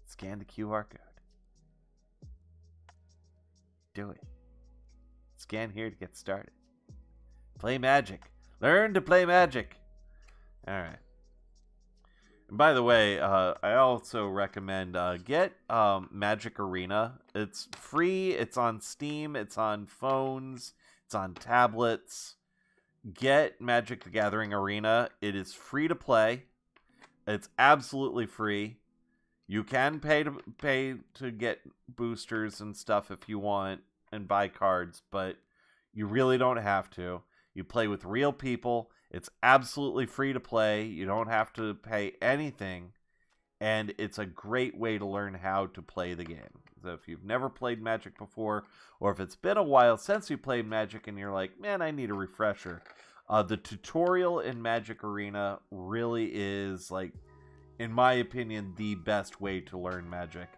Scan the QR code. Do it. Scan here to get started. Play Magic. Learn to play Magic. Alright. And by the way, I also recommend get Magic Arena. It's free. It's on Steam. It's on phones. It's on tablets. Get Magic the Gathering Arena. It is free to play. It's absolutely free. You can pay to get boosters and stuff if you want and buy cards, but you really don't have to. You play with real people. It's absolutely free to play. You don't have to pay anything, and it's a great way to learn how to play the game. So if you've never played Magic before, or if it's been a while since you played Magic and you're like, man, I need a refresher, the tutorial in Magic Arena really is, like, in my opinion, the best way to learn Magic.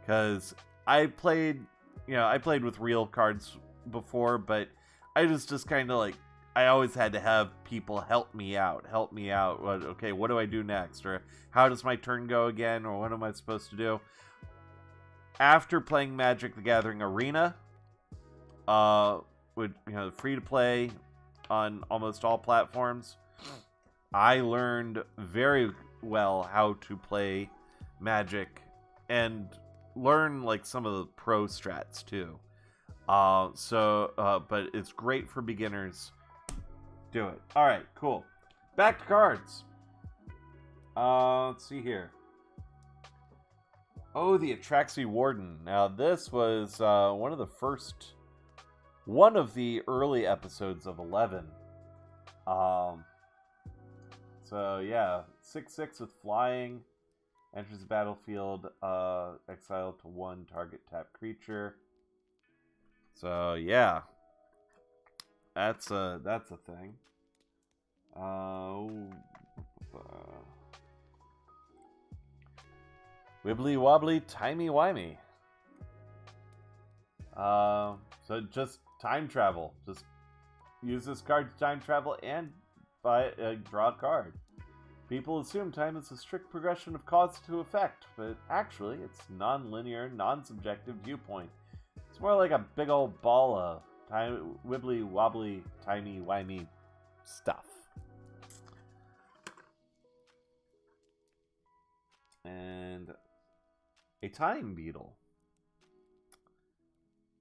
Because I played with real cards before, but I was just kind of like, I always had to have people help me out. Okay, what do I do next? Or how does my turn go again? Or what am I supposed to do? After playing Magic the Gathering Arena, free to play on almost all platforms, I learned very well how to play Magic and learn like some of the pro strats too. But it's great for beginners. Do it. All right, cool. Back to cards. Let's see here. Oh, the Atraxi Warden. Now, this was one of the early episodes of 11. So yeah, 6/6 with flying, enters the battlefield, exile to 1 target tap creature. So yeah, that's a thing. Wibbly wobbly, timey wimey. So just time travel. Just use this card to time travel and draw a card. People assume time is a strict progression of cause to effect, but actually it's non-linear, non-subjective viewpoint. It's more like a big old ball of wibbly wobbly, timey wimey stuff. And a time beetle.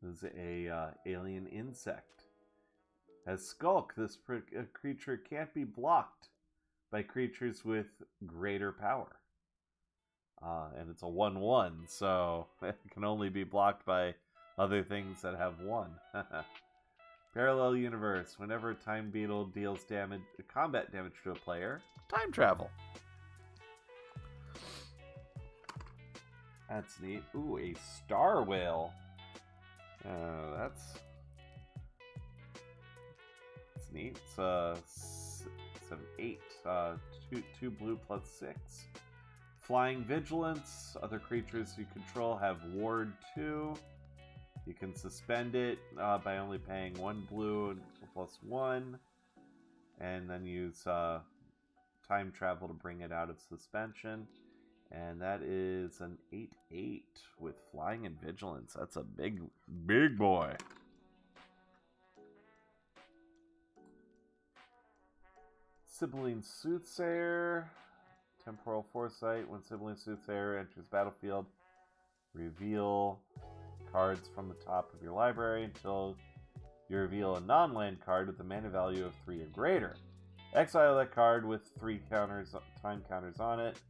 This is a alien insect. As Skulk, this creature can't be blocked by creatures with greater power. And it's a 1/1, so it can only be blocked by other things that have 1. Parallel universe. Whenever a time beetle deals combat damage to a player, time travel. That's neat. Ooh, a star whale. That's neat. It's 7/8. 2 blue plus 6. Flying Vigilance. Other creatures you control have Ward 2. You can suspend it by only paying 1 blue and plus 1. And then use time travel to bring it out of suspension. And that is an 8/8 with Flying and Vigilance. That's a big boy. Sibylline Soothsayer. Temporal Foresight. When Sibylline Soothsayer enters battlefield, reveal cards from the top of your library until you reveal a non-land card with a mana value of 3 or greater. Exile that card with 3 time counters on it.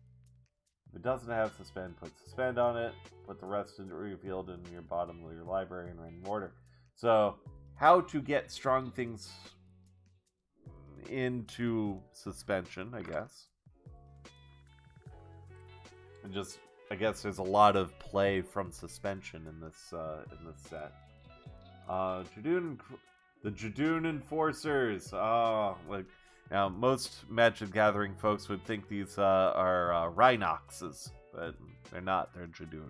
If it doesn't have suspend, put suspend on it. Put the rest revealed in your bottom of your library in random order. So, how to get strong things into suspension, I guess. And just, I guess there's a lot of play from suspension in this set. Dragoon The Jadoon Enforcers. Oh, like, now most Magic Gathering folks would think these are Rhinoxes, but they're not. They're Jadoon.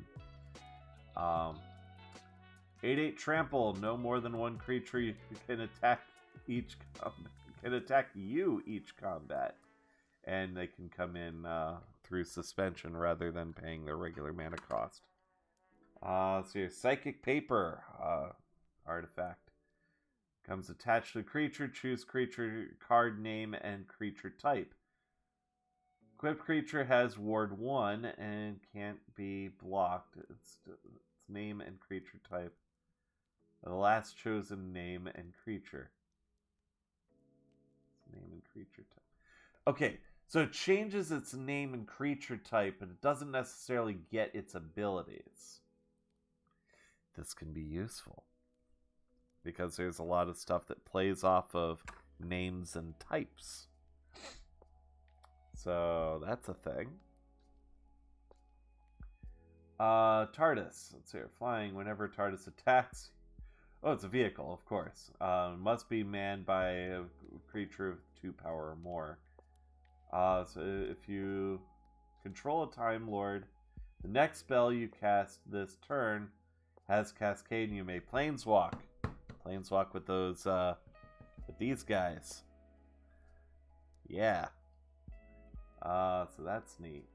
8/8 trample. No more than one creature can attack each each combat, and they can come in through suspension rather than paying their regular mana cost. So your Psychic Paper artifact comes attached to the creature. Choose creature card name and creature type. Equipped creature has ward 1 and can't be blocked. Its name and creature type. The last chosen name and creature. Name and creature type. Okay, so it changes its name and creature type, but it doesn't necessarily get its abilities. This can be useful because there's a lot of stuff that plays off of names and types. So that's a thing. TARDIS. Let's see here. Flying. Whenever TARDIS attacks. Oh, it's a vehicle, of course. Must be manned by a creature of 2 power or more. So if you control a Time Lord, the next spell you cast this turn has Cascade, and you may Planeswalk. Planeswalk with those, with these guys. Yeah. So that's neat.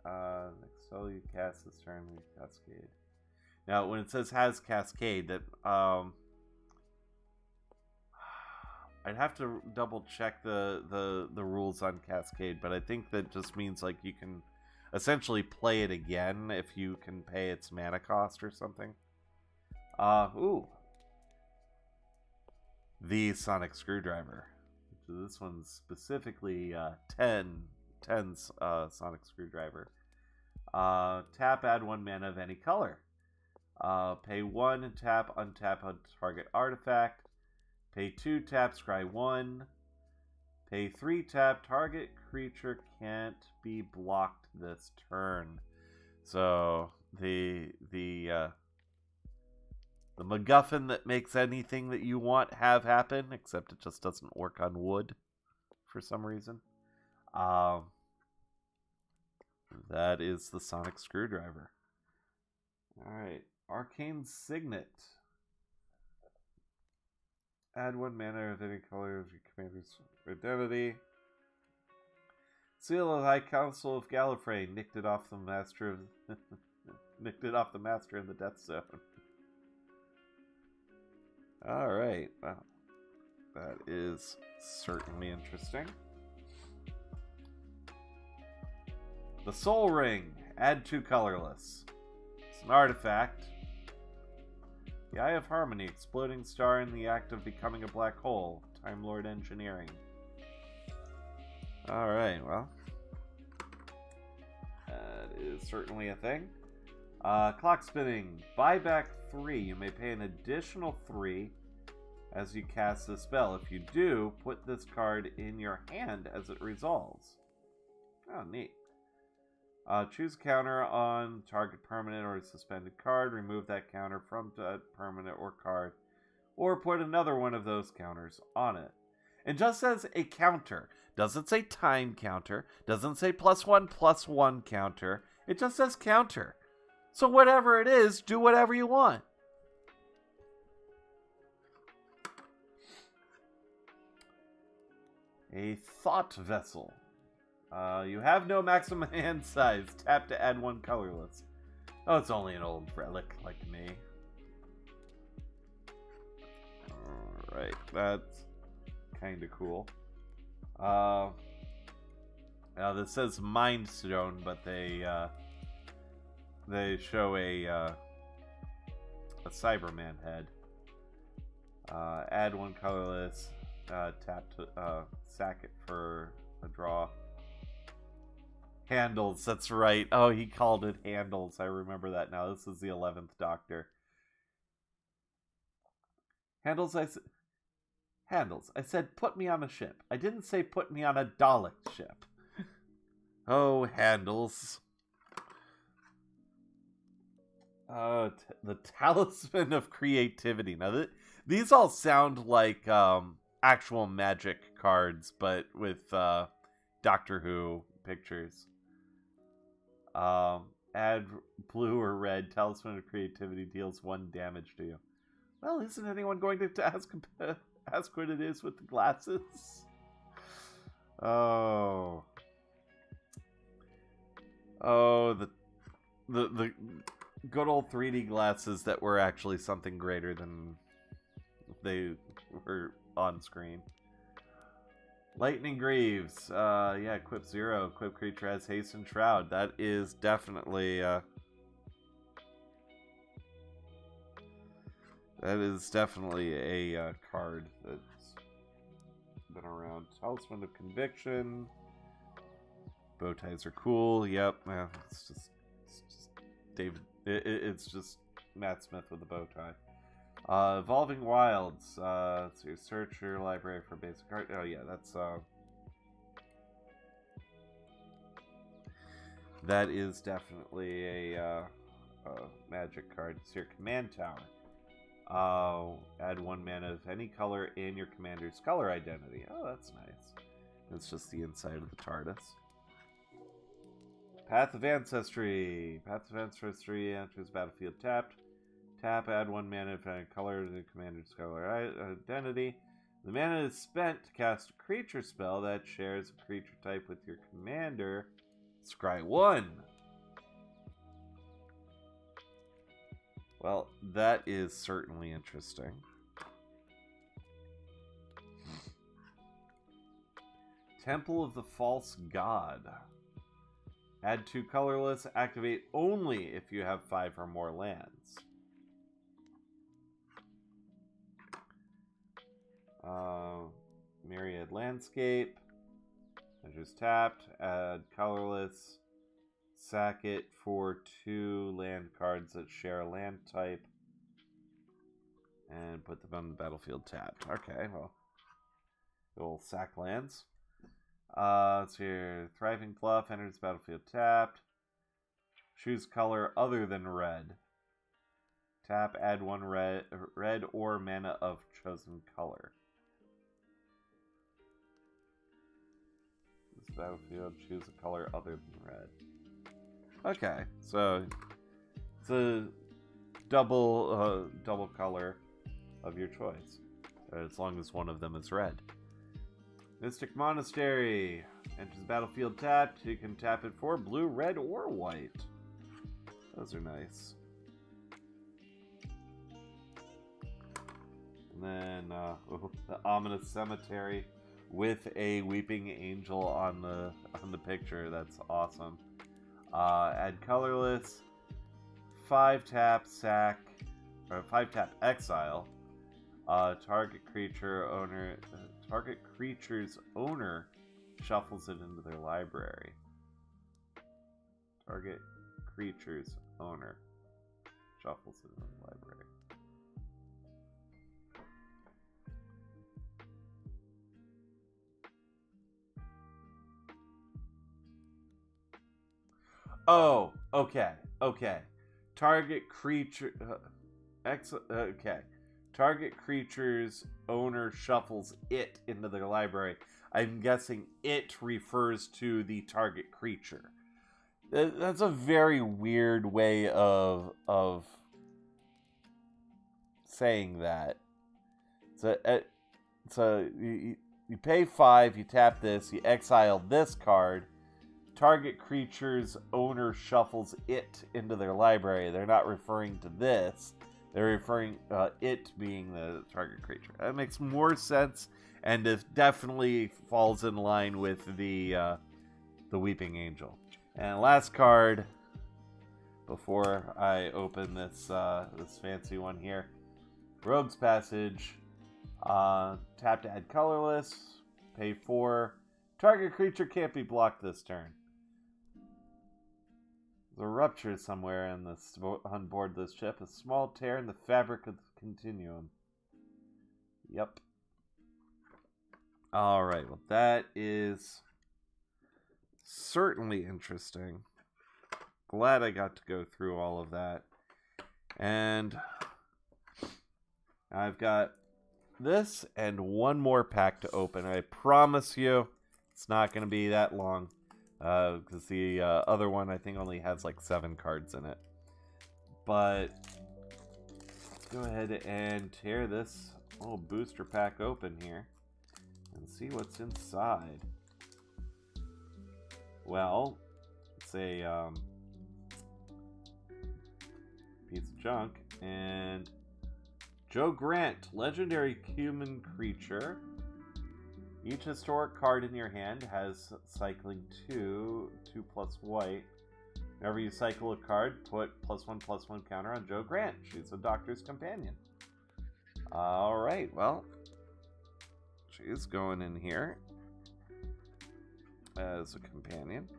Next spell you cast this turn, we Cascade. Now, when it says has Cascade, that, I'd have to double check the rules on Cascade, but I think that just means like you can essentially play it again if you can pay its mana cost or something. Ooh. The Sonic Screwdriver. So this one's specifically 10's Sonic Screwdriver. Tap, add 1 mana of any color. Pay 1 and tap, untap a target artifact. Pay 2, tap, scry 1. Pay 3, tap, target creature can't be blocked this turn. So the MacGuffin that makes anything that you want have happen, except it just doesn't work on wood for some reason. That is the Sonic Screwdriver. Alright, Arcane Signet. Add 1 mana of any color of your commander's identity. Seal of the High Council of Gallifrey. Nicked it off the master of nicked it off the master in the Death Zone. Alright, well, that is certainly interesting. The Soul Ring. Add 2 colorless. It's an artifact. The Eye of Harmony. Exploding star in the act of becoming a black hole. Time Lord Engineering. Alright, well. That is certainly a thing. Clock Spinning. Buy back 3. You may pay an additional 3 as you cast the spell. If you do, put this card in your hand as it resolves. Oh, neat. Choose a counter on target permanent or suspended card. Remove that counter from that permanent or card. Or put another one of those counters on it. It just says a counter. Doesn't say time counter. Doesn't say +1/+1 counter. It just says counter. So whatever it is, do whatever you want. A Thought Vessel. You have no maximum hand size. Tap to add 1 colorless. Oh, it's only an old relic like me. Alright, that's kind of cool. Now this says Mind Stone, but they show a Cyberman head. Add 1 colorless. Tap to sack it for a draw. Handles, that's right. Oh, he called it handles. I remember that now. This is the 11th Doctor. Handles, I said put me on a ship. I didn't say put me on a Dalek ship. Oh, handles. The Talisman of Creativity. Now, these all sound like actual Magic cards, but with Doctor Who pictures. Add blue or red. Talisman of Creativity deals 1 damage to you. Well, isn't anyone going to ask what it is with the glasses? Oh, the good old 3D glasses that were actually something greater than they were on screen. Lightning Greaves. Yeah, equip 0. Equip creature has haste and shroud. That is definitely a card that's been around. Talisman of Conviction. Bow ties are cool. Yep. Yeah, it's just David. It's just Matt Smith with a bow tie. Evolving Wilds. So you search your library for basic art. Oh yeah, that is definitely a Magic card. It's your Command Tower. Add 1 mana of any color in your commander's color identity. Oh, that's nice. It's just the inside of the TARDIS. Path of Ancestry. Path of Ancestry enters battlefield tapped. Tap, add 1 mana of any color to the commander's color identity. The mana is spent to cast a creature spell that shares a creature type with your commander. Scry 1. Well, that is certainly interesting. Temple of the False God. Add 2 colorless. Activate only if you have 5 or more lands. Myriad Landscape. Enters tapped. Add colorless. Sack it for 2 land cards that share a land type. And put them on the battlefield tapped. Okay, well. We'll sack lands. Let's see. Thriving Bluff enters battlefield tapped. Choose color other than red. Tap, add 1 red or mana of chosen color. This battlefield, choose a color other than red. Okay, so it's a double color of your choice, as long as one of them is red. Mystic Monastery enters the battlefield tapped. You can tap it for blue, red, or white. Those are nice. And then the Ominous Cemetery with a weeping angel on the picture. That's awesome. Add colorless. 5 tap sack, or 5 tap exile. Target creature's owner shuffles it into their library. Target creature's owner shuffles it into the library. Oh, okay. Target creature. Okay. Target creature's owner shuffles it into their library. I'm guessing it refers to the target creature. That's a very weird way of saying that. So you pay 5, you tap this, you exile this card. Target creature's owner shuffles it into their library. They're not referring to this. They're referring it being the target creature. That makes more sense, and it definitely falls in line with the Weeping Angel. And last card before I open this this fancy one here, Rogue's Passage. Tap to add colorless. Pay 4. Target creature can't be blocked this turn. There's a rupture somewhere on board this ship. A small tear in the fabric of the continuum. Yep. Alright, well that is certainly interesting. Glad I got to go through all of that. And I've got this and one more pack to open. I promise you it's not going to be that long. Because the other one, I think, only has like 7 cards in it. But let's go ahead and tear this little booster pack open here and see what's inside. Well, it's a piece of junk. And Joe Grant, legendary human creature. Each historic card in your hand has cycling 2 plus white. Whenever you cycle a card, put +1/+1 counter on Joe Grant. She's a doctor's companion. Alright, well, she's going in here as a companion.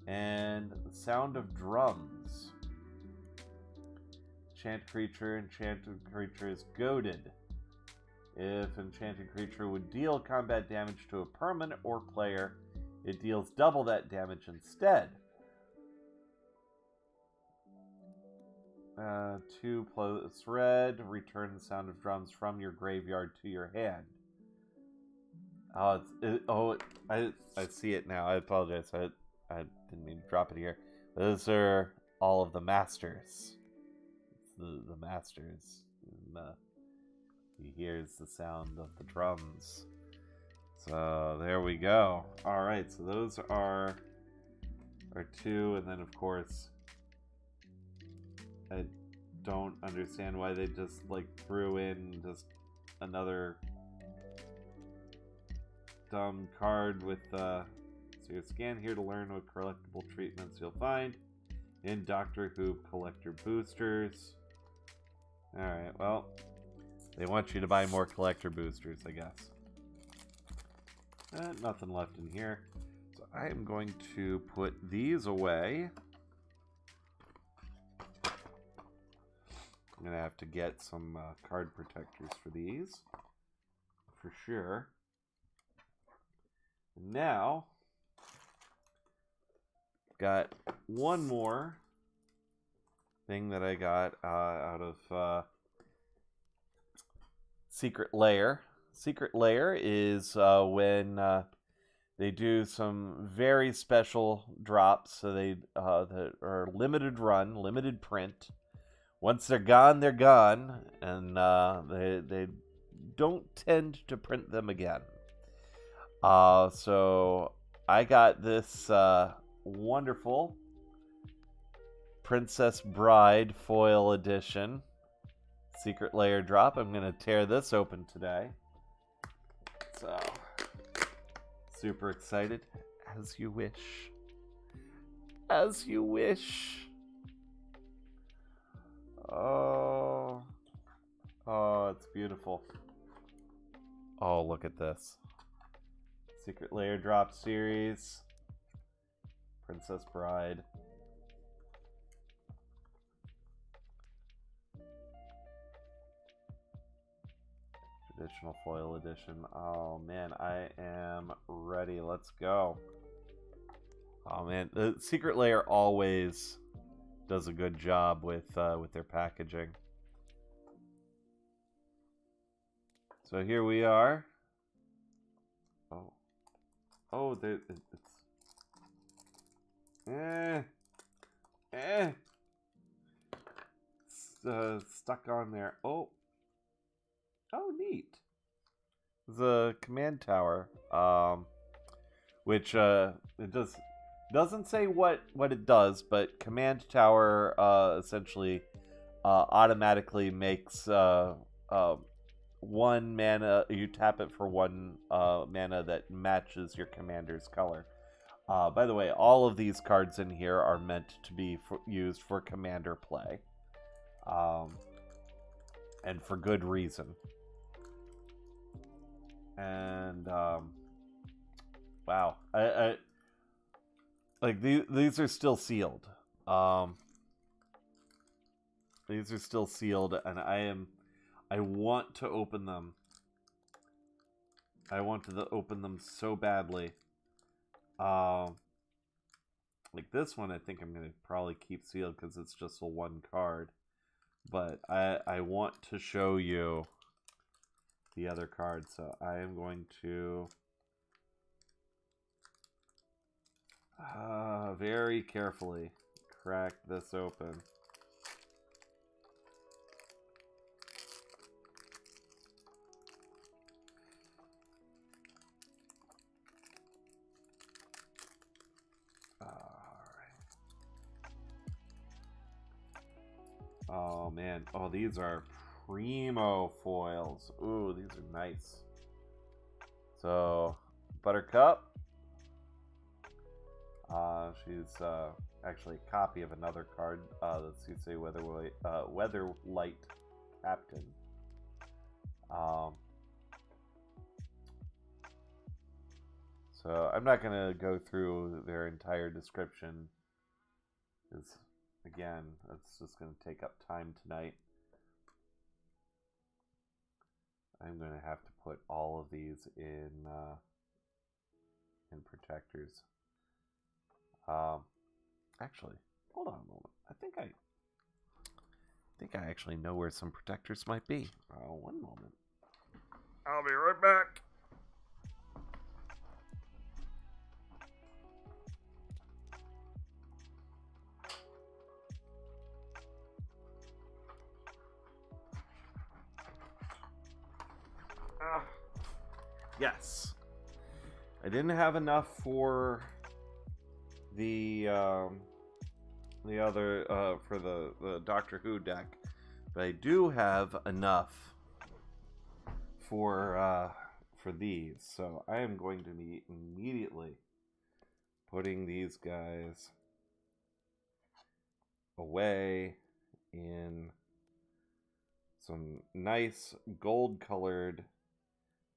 And the sound of drums. Enchanted creature is goaded. If enchanted creature would deal combat damage to a permanent or player, it deals double that damage instead. 2 plus red, return the sound of drums from your graveyard to your hand. I see it now. I apologize. I didn't mean to drop it here. Those are all of the masters. The masters. And, he hears the sound of the drums. So there we go. Alright, so those are 2, and then of course I don't understand why they just like threw in just another dumb card with so you scan here to learn what collectible treatments you'll find in Doctor Who collector boosters. Alright, well, they want you to buy more collector boosters, I guess. Nothing left in here. So I am going to put these away. I'm going to have to get some card protectors for these. For sure. And now, got one more thing that I got out of Secret Lair. Secret Lair is when they do some very special drops. So they that are limited run, limited print. Once they're gone, they're gone, and they don't tend to print them again. So I got this wonderful Princess Bride foil edition Secret Lair drop. I'm going to tear this open today. So, super excited. As you wish. As you wish. Oh. Oh, it's beautiful. Oh, look at this. Secret Lair drop series. Princess Bride. Traditional foil edition. Oh man, I am ready. Let's go. Oh man, the Secret Lair always does a good job with their packaging. So here we are. Oh, it's stuck on there. Oh, neat. The command tower, which it doesn't say what it does, but command tower essentially automatically makes 1 mana. You tap it for 1 mana that matches your commander's color. By the way, all of these cards in here are meant to be used for commander play, and for good reason. And wow, I like these are still sealed. These are still sealed, and I want to open them. I want to open them so badly. Like this one, I think I'm going to probably keep sealed because it's just a one card. But I want to show you the other card, so I am going to very carefully crack this open. Oh man, oh these are primo foils. Ooh, these are nice. So, Buttercup. She's actually a copy of another card. Let's see, say Weatherlight Captain. So I'm not gonna go through their entire description, because again, that's just gonna take up time tonight. I'm gonna have to put all of these in protectors. Actually, hold on a moment. I think I actually know where some protectors might be. One moment. I'll be right back. Yes. I didn't have enough for the other for the Doctor Who deck, but I do have enough for these. So I am going to be immediately putting these guys away in some nice gold colored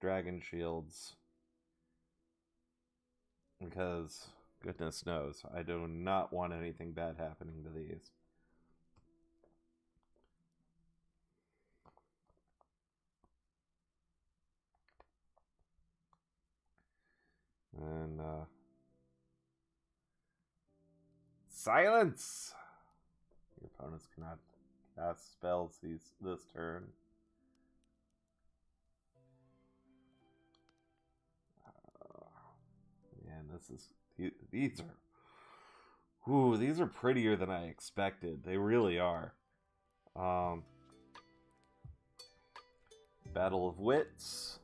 dragon shields, because goodness knows I do not want anything bad happening to these. And silence! Your opponents cannot cast spells this turn. Man, these are prettier than I expected. They really are. Battle of Wits.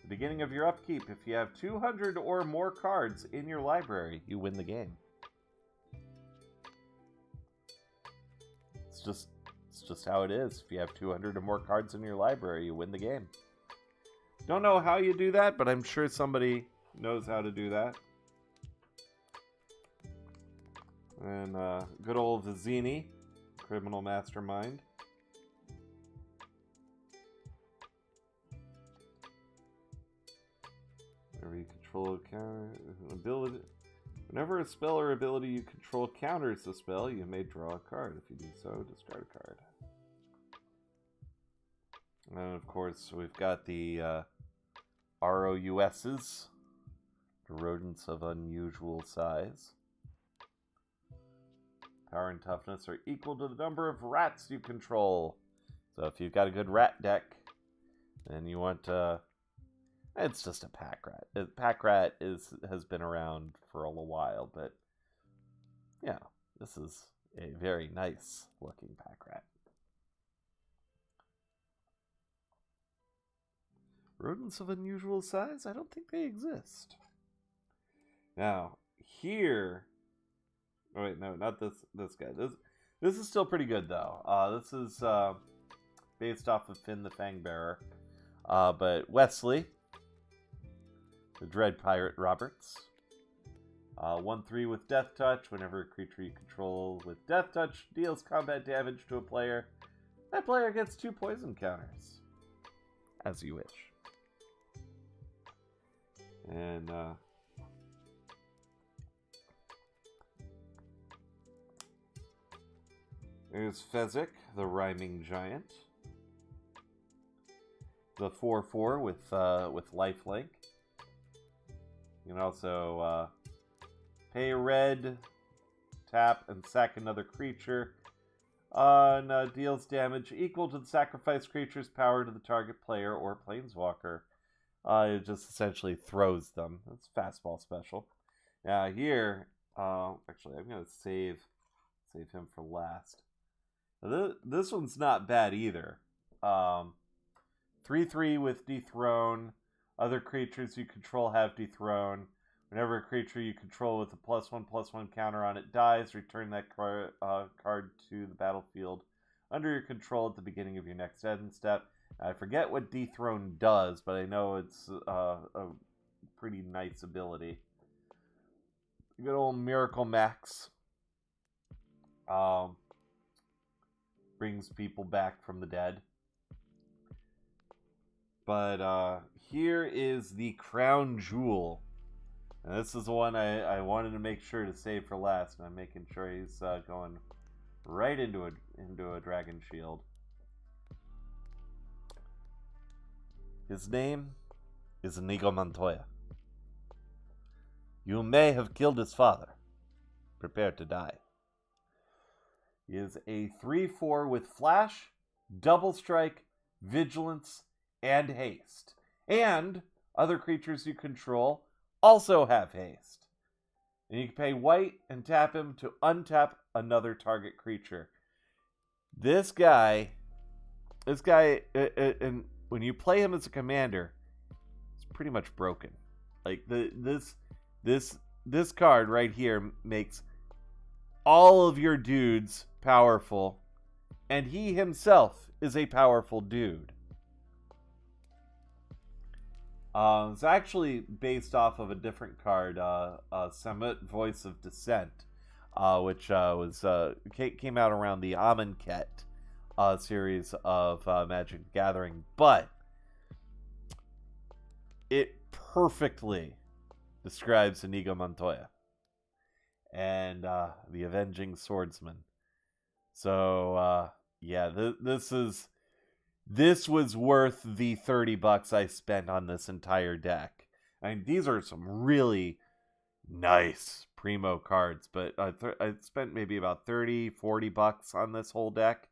The beginning of your upkeep. If you have 200 or more cards in your library, you win the game. It's just how it is. If you have 200 or more cards in your library, you win the game. Don't know how you do that, but I'm sure somebody knows how to do that. And good old Vizzini, criminal mastermind. Whenever you control a counter ability, whenever a spell or ability you control counters the spell, you may draw a card. If you do so, discard a card. And of course, we've got the ROUSs, the rodents of unusual size. Power and toughness are equal to the number of rats you control. So if you've got a good rat deck, then you want it's just a pack rat. Pack rat has been around for a little while, but yeah, this is a very nice looking pack rat. Rodents of unusual size? I don't think they exist. Now, here... Oh, wait, no, not this guy. This is still pretty good, though. This is based off of Finn the Fangbearer. But Wesley, the Dread Pirate Roberts. 1/3 with Death Touch. Whenever a creature you control with Death Touch deals combat damage to a player, that player gets 2 poison counters. As you wish. And, there's Fezzik, the Rhyming Giant. The 4/4 with lifelink. You can also Pay a red, tap, and sack another creature. And deals damage equal to the sacrificed creature's power to the target player or planeswalker. It just essentially throws them. That's fastball special. Now here, actually, I'm gonna save him for last. This one's not bad either. 3/3 with dethrone. Other creatures you control have dethrone. Whenever a creature you control with a +1/+1 counter on it dies, return that card to the battlefield under your control at the beginning of your next end step. I forget what dethrone does, but I know it's a pretty nice ability. Good old Miracle Max. Brings people back from the dead. But here is the crown jewel. And this is the one I wanted to make sure to save for last. And I'm making sure he's going right into a dragon shield. His name is Inigo Montoya. You may have killed his father. Prepare to die. He is a 3/4 with flash, double strike, vigilance, and haste. And other creatures you control also have haste. And you can pay white and tap him to untap another target creature. This guy, and when you play him as a commander, it's pretty much broken. Like this card right here makes all of your dudes powerful, and he himself is a powerful dude. It's actually based off of a different card, Samut Voice of Dissent, which came out around the Amonkhet series of Magic the Gathering, but it perfectly describes Inigo Montoya and the Avenging Swordsman. So yeah, this was worth the $30 I spent on this entire deck. I mean, these are some really nice primo cards, but I spent maybe about $30-$40 on this whole deck.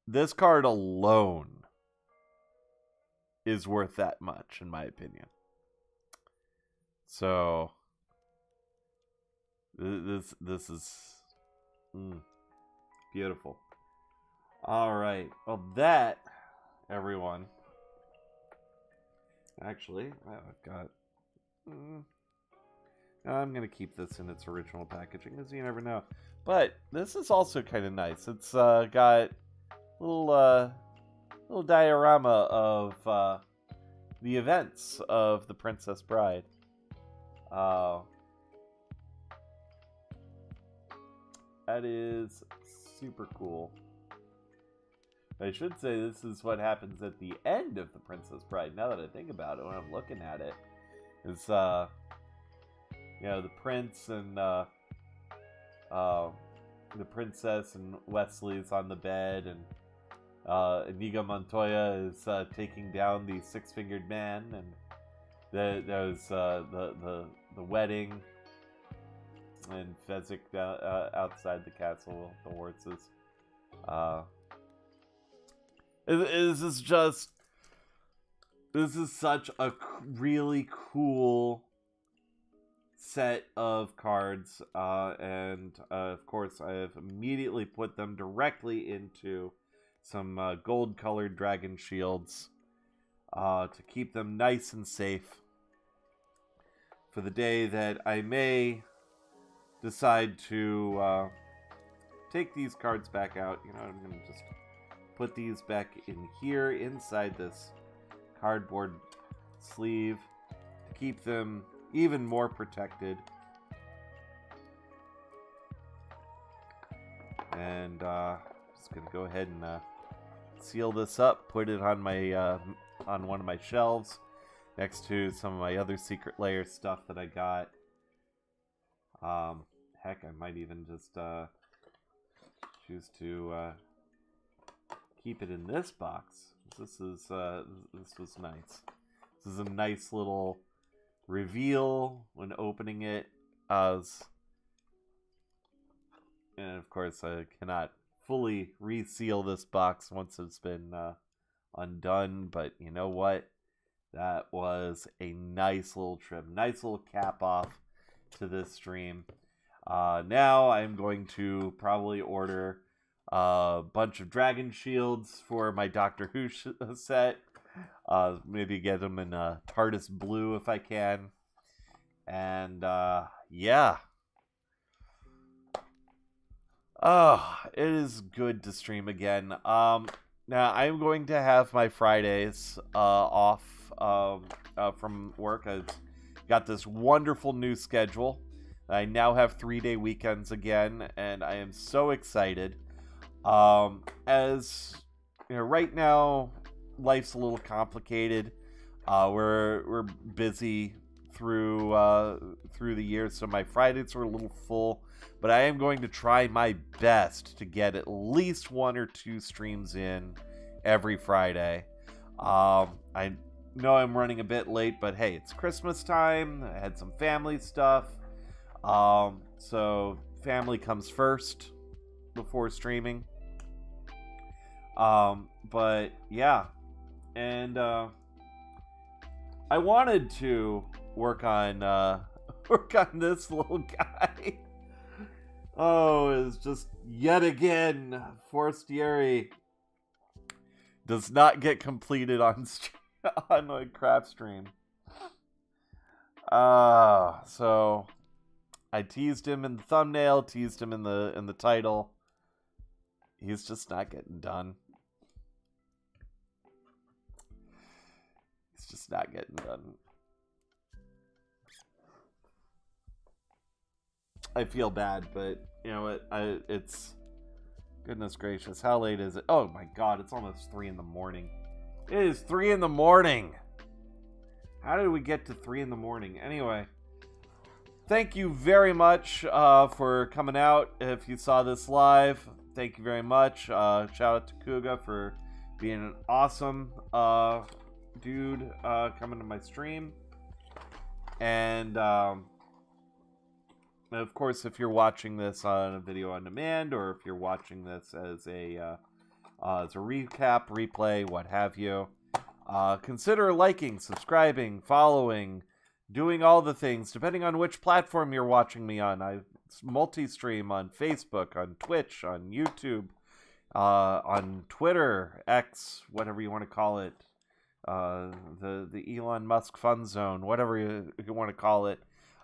This card alone is worth that much, in my opinion. So this is beautiful. All right. Well, that, everyone. Actually, I've got. I'm gonna keep this in its original packaging, because you never know. But this is also kind of nice. It's got little diorama of the events of the Princess Bride. That is super cool. I should say this is what happens at the end of the Princess Bride. Now that I think about it, when I'm looking at it, is the prince and the princess and Wesley's on the bed, and Inigo Montoya is taking down the six-fingered man, and there's the wedding, and Fezzik outside the castle, the horses. This is such a really cool set of cards, and of course I have immediately put them directly into some gold-colored dragon shields to keep them nice and safe for the day that I may decide to take these cards back out. You know, I'm going to just put these back in here inside this cardboard sleeve to keep them even more protected. And just gonna go ahead and seal this up, put it on my on one of my shelves next to some of my other Secret Lair stuff that I got. Heck, I might even just choose to keep it in this box. This was nice. This is a nice little reveal when opening it. And of course, I cannot fully reseal this box once it's been undone. But you know what? That was a nice little trim, nice little cap off to this stream. Now I'm going to probably order a bunch of Dragon Shields for my Doctor Who set. Maybe get them in TARDIS blue if I can. And yeah. Oh, it is good to stream again. Now I'm going to have my Fridays off from work. I've got this wonderful new schedule. I now have 3-day weekends again, and I am so excited. As you know, right now, life's a little complicated. We're busy through the year, so my Fridays are a little full. But I am going to try my best to get at least 1 or 2 streams in every Friday. I know I'm running a bit late, but hey, it's Christmas time. I had some family stuff. So family comes first before streaming. But yeah. And I wanted to work on this little guy. Oh, it's just yet again Forestieri does not get completed on my craft stream. So I teased him in the thumbnail, teased him in the title. He's just not getting done. He's just not getting done. I feel bad, but you know what? It's goodness gracious. How late is it? Oh my god, it's almost 3 in the morning. It is 3 in the morning. How did we get to 3 in the morning? Anyway, thank you very much for coming out. If you saw this live, thank you very much. Shout out to Kuga for being an awesome dude coming to my stream. And of course, if you're watching this on a video on demand, or if you're watching this as a recap, replay, what have you, consider liking, subscribing, following, doing all the things, depending on which platform you're watching me on. I multi-stream on Facebook, on Twitch, on YouTube, on Twitter, X, whatever you want to call it, the Elon Musk Fun Zone, whatever you want to call it.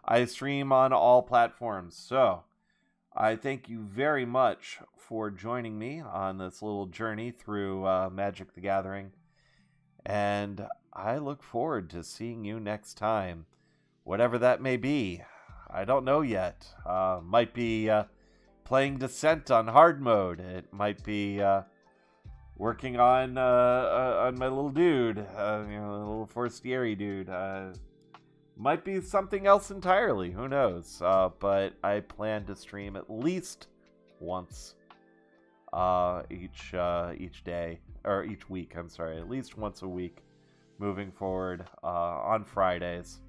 I stream on all platforms, so I thank you very much for joining me on this little journey through Magic the Gathering, and I look forward to seeing you next time, whatever that may be. I don't know yet. Might be playing Descent on hard mode. It might be working on my little dude, little Forestieri dude. Might be something else entirely. Who knows? But I plan to stream at least once each day, or each week. I'm sorry, at least once a week, moving forward on Fridays,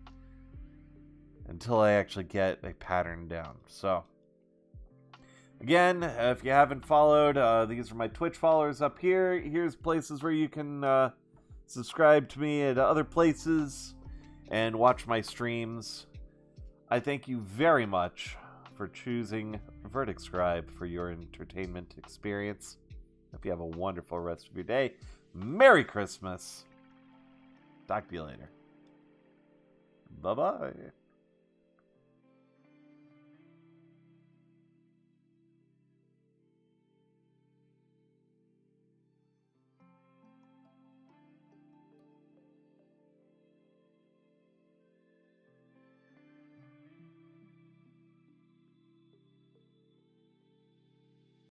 until I actually get a pattern down. So, again, if you haven't followed, these are my Twitch followers up here. Here's places where you can subscribe to me at other places and watch my streams. I thank you very much for choosing Verdict Scribe for your entertainment experience. Hope you have a wonderful rest of your day. Merry Christmas. Talk to you later. Bye-bye.